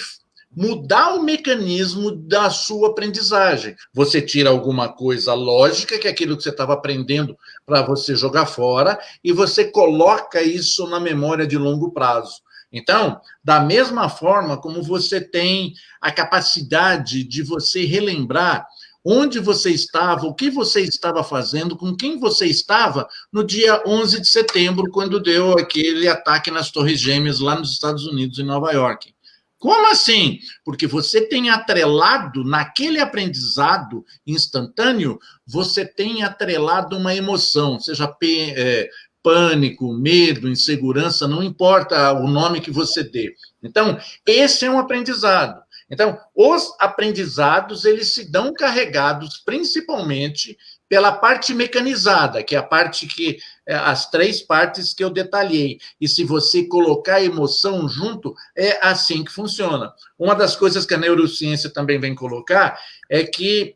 mudar o mecanismo da sua aprendizagem. Você tira alguma coisa lógica, que é aquilo que você estava aprendendo para você jogar fora, e você coloca isso na memória de longo prazo. Então, da mesma forma como você tem a capacidade de você relembrar onde você estava, o que você estava fazendo, com quem você estava no dia 11 de setembro, quando deu aquele ataque nas Torres Gêmeas lá nos Estados Unidos, em Nova York. Como assim? Porque você tem atrelado, naquele aprendizado instantâneo, você tem atrelado uma emoção, seja pânico, medo, insegurança, não importa o nome que você dê. Então, esse é um aprendizado. Então, os aprendizados, eles se dão carregados principalmente pela parte mecanizada, que é a parte que, as 3 partes que eu detalhei. E se você colocar emoção junto, é assim que funciona. Uma das coisas que a neurociência também vem colocar é que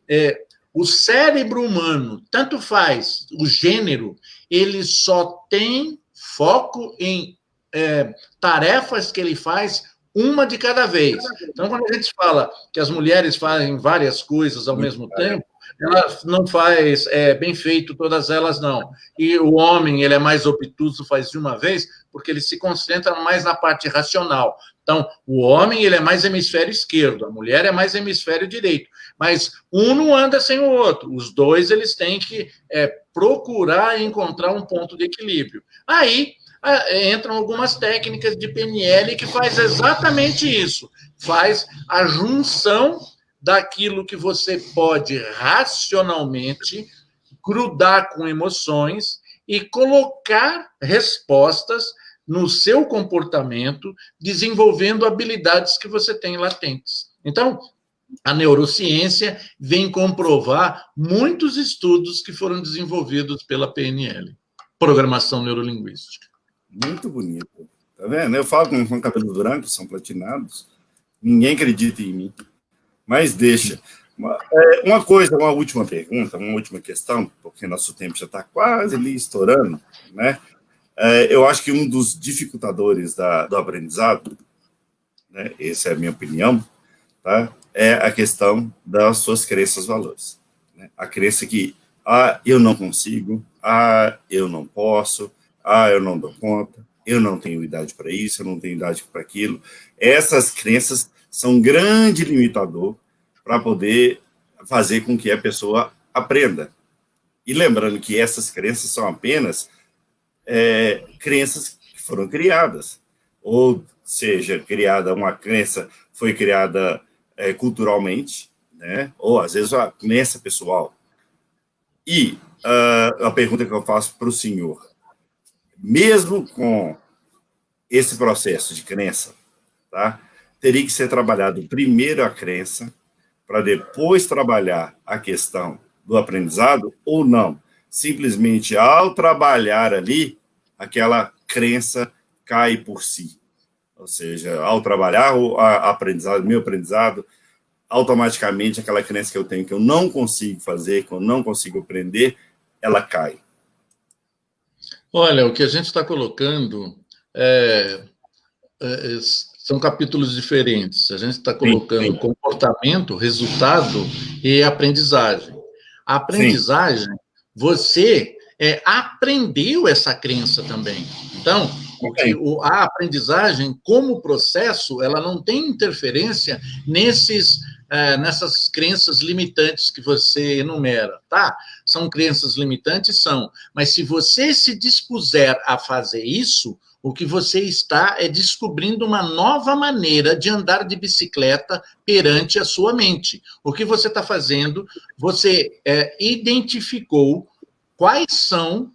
o cérebro humano, tanto faz o gênero, ele só tem foco em tarefas que ele faz uma de cada vez. Então, quando a gente fala que as mulheres fazem várias coisas ao mesmo tempo, ela não faz bem feito todas elas, não. E o homem, ele é mais obtuso, faz de uma vez, porque ele se concentra mais na parte racional. Então, o homem, ele é mais hemisfério esquerdo, a mulher é mais hemisfério direito. Mas um não anda sem o outro. Os dois, eles têm que procurar encontrar um ponto de equilíbrio. Aí, entram algumas técnicas de PNL que faz exatamente isso. Faz a junção daquilo que você pode racionalmente grudar com emoções e colocar respostas no seu comportamento, desenvolvendo habilidades que você tem latentes. Então, a neurociência vem comprovar muitos estudos que foram desenvolvidos pela PNL, Programação Neurolinguística. Muito bonito. Tá vendo? Eu falo com cabelos brancos, são platinados. Ninguém acredita em mim. Mas deixa. Uma coisa, uma última pergunta, uma última questão, porque nosso tempo já está quase ali estourando, né? Eu acho que um dos dificultadores do aprendizado, né, essa é a minha opinião, tá? É a questão das suas crenças, valores. Né? A crença que, eu não consigo, eu não posso, eu não dou conta, eu não tenho idade para isso, eu não tenho idade para aquilo. Essas crenças são um grande limitador para poder fazer com que a pessoa aprenda. E lembrando que essas crenças são apenas crenças que foram criadas. Ou seja, criada uma crença, foi criada culturalmente, né? Ou às vezes uma crença pessoal. E a pergunta que eu faço para o senhor, mesmo com esse processo de crença, tá? Teria que ser trabalhado primeiro a crença, para depois trabalhar a questão do aprendizado, ou não? Simplesmente, ao trabalhar ali, aquela crença cai por si. Ou seja, ao trabalhar o aprendizado, meu aprendizado, automaticamente aquela crença que eu tenho que eu não consigo fazer, que eu não consigo aprender, ela cai. Olha, o que a gente está colocando são capítulos diferentes. A gente está colocando comportamento, resultado e aprendizagem. A aprendizagem, você aprendeu essa crença também. Então, a aprendizagem, como processo, ela não tem interferência nessas crenças limitantes que você enumera, tá? São crenças limitantes, são. Mas se você se dispuser a fazer isso, o que você está é descobrindo uma nova maneira de andar de bicicleta perante a sua mente. O que você está fazendo? Você identificou quais são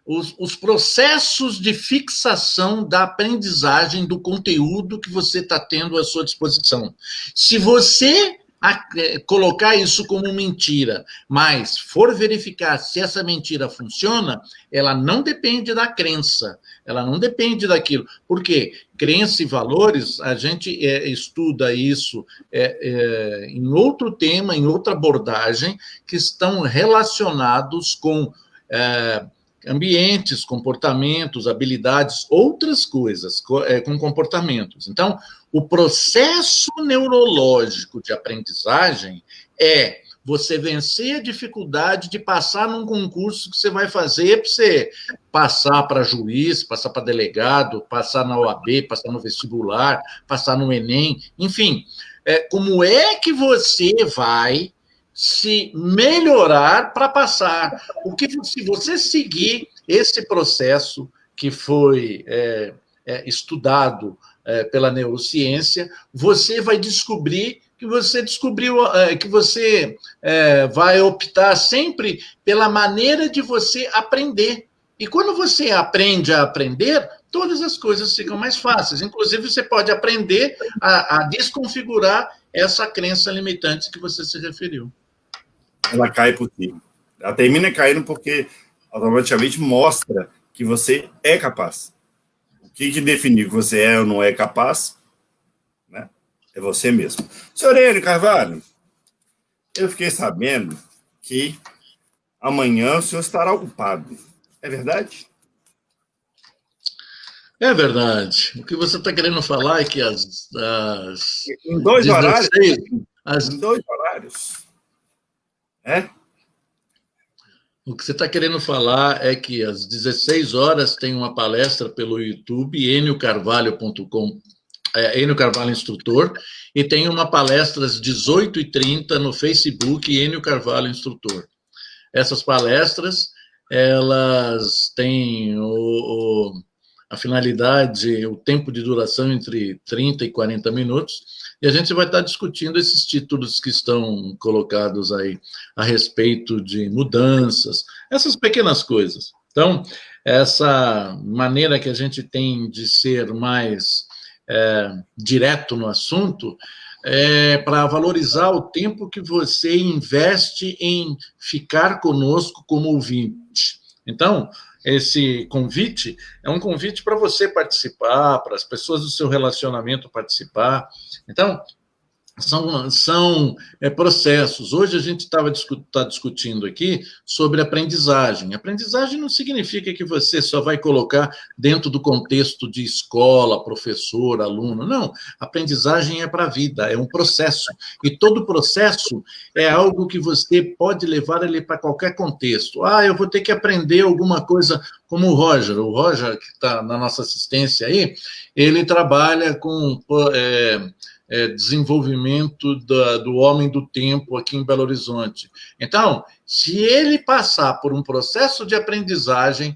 os processos de fixação da aprendizagem do conteúdo que você está tendo à sua disposição. Se você colocar isso como mentira, mas for verificar se essa mentira funciona, ela não depende da crença, ela não depende daquilo. Por quê? Crença e valores, a gente estuda isso em outro tema, em outra abordagem, que estão relacionados com ambientes, comportamentos, habilidades, outras coisas com comportamentos. Então, o processo neurológico de aprendizagem é você vencer a dificuldade de passar num concurso que você vai fazer para você passar para juiz, passar para delegado, passar na OAB, passar no vestibular, passar no Enem, enfim. Como é que você vai se melhorar para passar? Porque se você seguir esse processo que foi estudado pela neurociência, você vai descobrir que você descobriu que você vai optar sempre pela maneira de você aprender. E quando você aprende a aprender, todas as coisas ficam mais fáceis. Inclusive, você pode aprender a desconfigurar essa crença limitante que você se referiu. Ela cai por si. Ela termina caindo porque automaticamente mostra que você é capaz. O que definiu que você é ou não é capaz, né? É você mesmo. Senhor Enio Carvalho, eu fiquei sabendo que amanhã o senhor estará ocupado. É verdade? É verdade. O que você está querendo falar é que Em dois 16, horários. às Em dois horários. É? O que você está querendo falar é que às 16 horas tem uma palestra pelo YouTube, eniocarvalho.com, Enio Carvalho Instrutor, e tem uma palestra às 18h30 no Facebook, Enio Carvalho Instrutor. Essas palestras, elas têm a finalidade, o tempo de duração entre 30 e 40 minutos, e a gente vai estar discutindo esses títulos que estão colocados aí a respeito de mudanças, essas pequenas coisas. Então, essa maneira que a gente tem de ser mais direto no assunto para valorizar o tempo que você investe em ficar conosco como ouvinte. Então, esse convite é um convite para você participar, para as pessoas do seu relacionamento participar. Então, são processos. Hoje a gente está discutindo aqui sobre aprendizagem. Aprendizagem não significa que você só vai colocar dentro do contexto de escola, professor, aluno. Não. Aprendizagem é para a vida, é um processo. E todo processo é algo que você pode levar ele para qualquer contexto. Eu vou ter que aprender alguma coisa como o Roger. O Roger, que está na nossa assistência aí, ele trabalha com desenvolvimento do homem do tempo aqui em Belo Horizonte. Então, se ele passar por um processo de aprendizagem,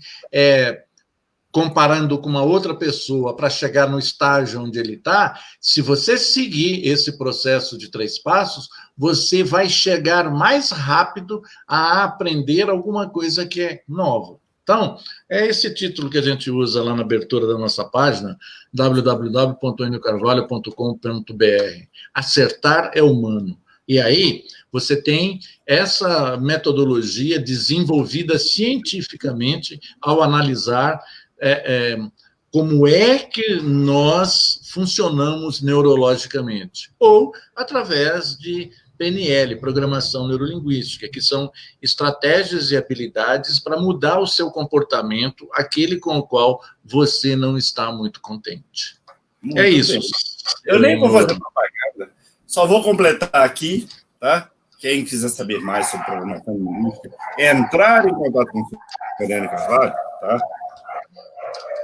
comparando com uma outra pessoa para chegar no estágio onde ele está, se você seguir esse processo de 3 passos, você vai chegar mais rápido a aprender alguma coisa que é nova. Então, é esse título que a gente usa lá na abertura da nossa página, www.eniocarvalho.com.br. Acertar é humano. E aí, você tem essa metodologia desenvolvida cientificamente ao analisar como é que nós funcionamos neurologicamente, ou através de PNL, Programação Neurolinguística, que são estratégias e habilidades para mudar o seu comportamento, aquele com o qual você não está muito contente. Muito isso. Bem. Eu nem vou fazer propaganda, só vou completar aqui, tá? Quem quiser saber mais sobre programação linguística, entrar em contato com o Enio Carvalho, tá?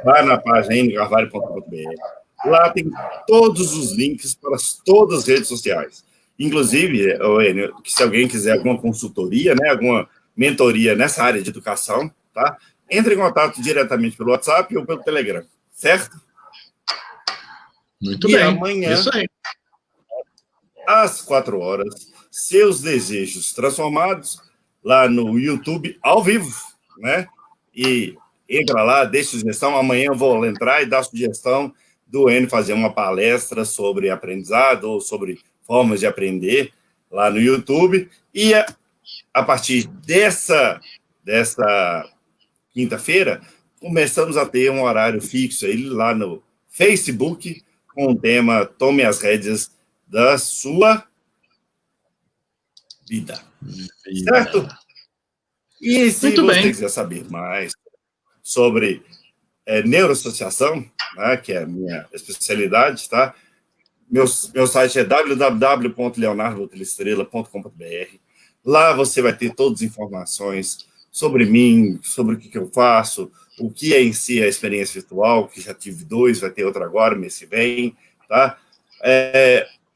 Vai na página eniocarvalho.com.br. Lá tem todos os links para todas as redes sociais. Inclusive, Enio, se alguém quiser alguma consultoria, né, alguma mentoria nessa área de educação, tá? Entre em contato diretamente pelo WhatsApp ou pelo Telegram, certo? Muito bem. Amanhã, isso aí. às 4 horas, seus desejos transformados lá no YouTube ao vivo, né? E entra lá, deixa sugestão. Amanhã eu vou entrar e dar sugestão do Enio fazer uma palestra sobre aprendizado ou sobre formas de aprender lá no YouTube. E a partir dessa quinta-feira, começamos a ter um horário fixo aí lá no Facebook com o tema Tome as Rédeas da Sua Vida. Certo? E se Muito você bem. quiser saber mais sobre neuroassociação, né, que é a minha especialidade, tá? Meu site é www.leonardobotelhaestrela.com.br. Lá você vai ter todas as informações sobre mim, sobre o que eu faço, o que é em si a experiência virtual, que já tive 2, vai ter outra agora, mês que vem, tá?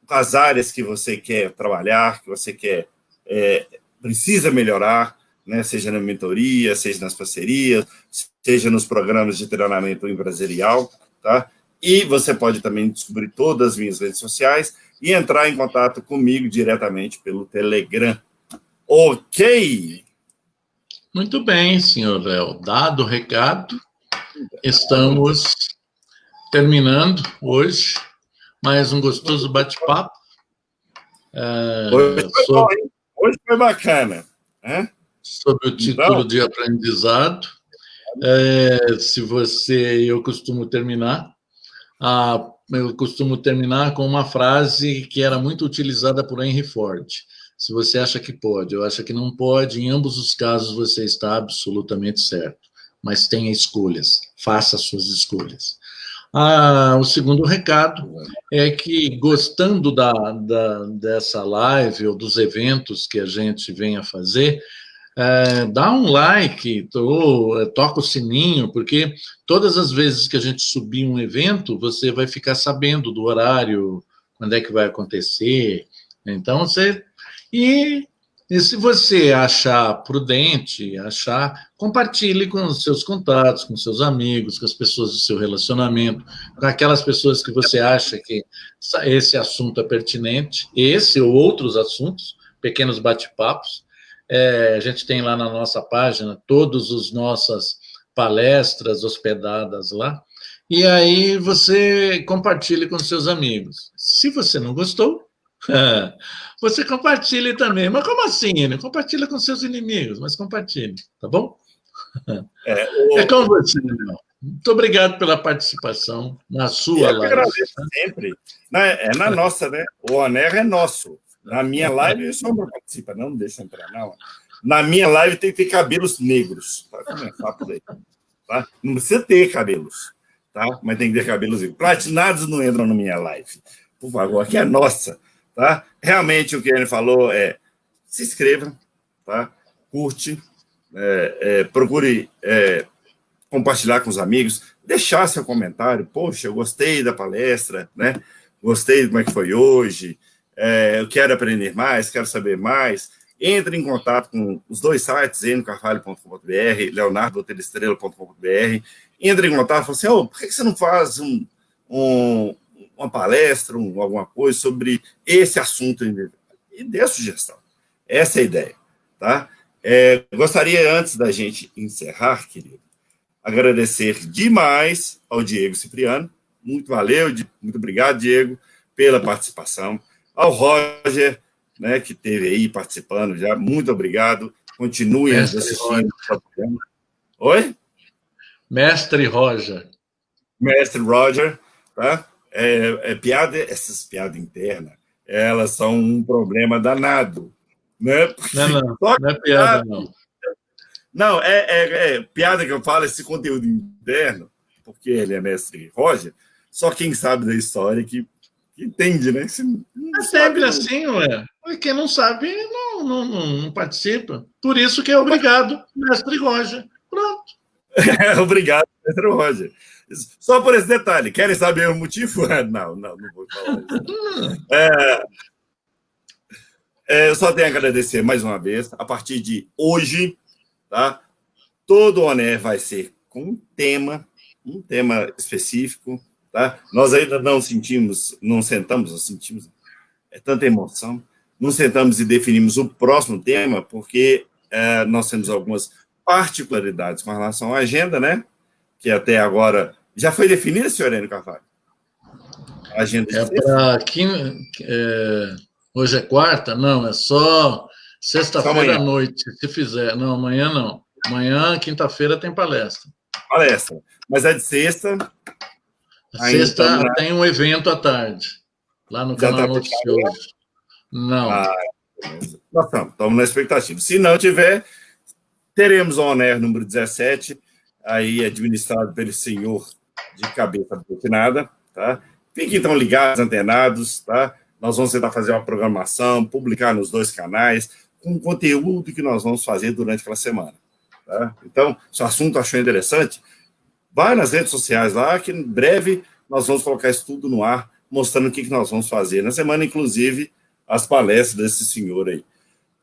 As áreas que você quer trabalhar, que você quer, precisa melhorar, né? Seja na mentoria, seja nas parcerias, seja nos programas de treinamento empresarial, tá? E você pode também descobrir todas as minhas redes sociais e entrar em contato comigo diretamente pelo Telegram. Ok? Muito bem, senhor Léo. Dado o recado, estamos terminando hoje mais um gostoso bate-papo. Hoje foi bacana. Sobre o título de aprendizado. Se você... Eu costumo terminar com uma frase que era muito utilizada por Henry Ford. Se você acha que pode, eu acho que não pode, em ambos os casos você está absolutamente certo. Mas tenha escolhas, faça suas escolhas. O segundo recado é que, gostando dessa live ou dos eventos que a gente vem a fazer, dá um like, toca o sininho, porque todas as vezes que a gente subir um evento, você vai ficar sabendo do horário, quando é que vai acontecer. Então, e se você achar prudente, compartilhe com os seus contatos, com seus amigos, com as pessoas do seu relacionamento, com aquelas pessoas que você acha que esse assunto é pertinente, esse ou outros assuntos, pequenos bate-papos. A gente tem lá na nossa página todas as nossas palestras hospedadas lá, e aí você compartilhe com seus amigos. Se você não gostou, você compartilhe também. Mas como assim? Né? Compartilha com seus inimigos, mas compartilhe, tá bom? É com você, Léo. Muito obrigado pela participação na sua live. Eu agradeço sempre. É na nossa, né? O Oner é nosso. Na minha live, o Sombra participa, não deixa entrar, não. Na minha live tem que ter cabelos negros, para começar por aí. Tá? Não precisa ter cabelos, tá? Mas tem que ter cabelos negros. Platinados não entram na minha live. Por favor, aqui é nossa. Tá? Realmente, o que ele falou é: se inscreva, tá? Curte, procure compartilhar com os amigos, deixar seu comentário. Poxa, eu gostei da palestra, né? Gostei de como é que foi hoje, eu quero aprender mais, quero saber mais. Entre em contato com os dois sites, ncarvalho.com.br, leonardohotelestrela.com.br. Entre em contato e fala assim: por que você não faz uma palestra, alguma coisa sobre esse assunto? E dê a sugestão. Essa é a ideia. Tá? Gostaria, antes da gente encerrar, querido, agradecer demais ao Diego Cipriano. Muito valeu, muito obrigado, Diego, pela participação. Ao Roger, né, que esteve aí participando já, muito obrigado. Continue assistindo. Oi? Mestre Roger. Mestre Roger, tá? Essas piadas internas, elas são um problema danado, né? Não é piada, não. Não, piada que eu falo, esse conteúdo interno, porque ele é mestre Roger, só quem sabe da história que entende, né? É sempre assim, ué. Quem não sabe não participa. Por isso que é obrigado, mestre Roger. Pronto. Obrigado, mestre Roger. Só por esse detalhe. Querem saber o motivo? Não vou falar isso. Eu só tenho a agradecer mais uma vez. A partir de hoje, tá? Todo o Oner vai ser com um tema específico, tá? Nós ainda não sentimos tanta emoção, não sentamos e definimos o próximo tema, porque nós temos algumas particularidades com relação à agenda, né? Que até agora já foi definida, senhor Enio Carvalho? A agenda para hoje é quarta? Não, é só sexta-feira à noite, se fizer. Não, amanhã não. Amanhã, quinta-feira, tem palestra. Mas a de sexta... Sexta tem um evento à tarde, lá no canal Noticioso. Não. Nós estamos na expectativa. Se não tiver, teremos o Oner número 17, aí administrado pelo senhor de cabeça platinada, tá? Fiquem então ligados, antenados, tá? Nós vamos tentar fazer uma programação, publicar nos dois canais, com o conteúdo que nós vamos fazer durante aquela semana. Tá? Então, se o assunto achou interessante, vai nas redes sociais lá, que em breve nós vamos colocar isso tudo no ar, mostrando o que nós vamos fazer na semana, inclusive as palestras desse senhor aí.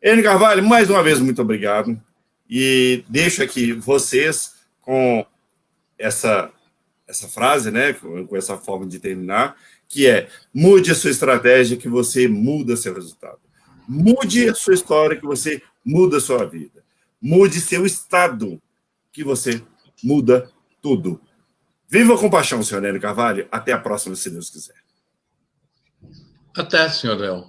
Enio Carvalho, mais uma vez, muito obrigado. E deixo aqui vocês com essa frase, né, com essa forma de terminar, que é: mude a sua estratégia que você muda seu resultado. Mude a sua história que você muda a sua vida. Mude seu estado que você muda tudo. Viva com paixão, senhor Enio Carvalho. Até a próxima, se Deus quiser. Até, senhor Léo.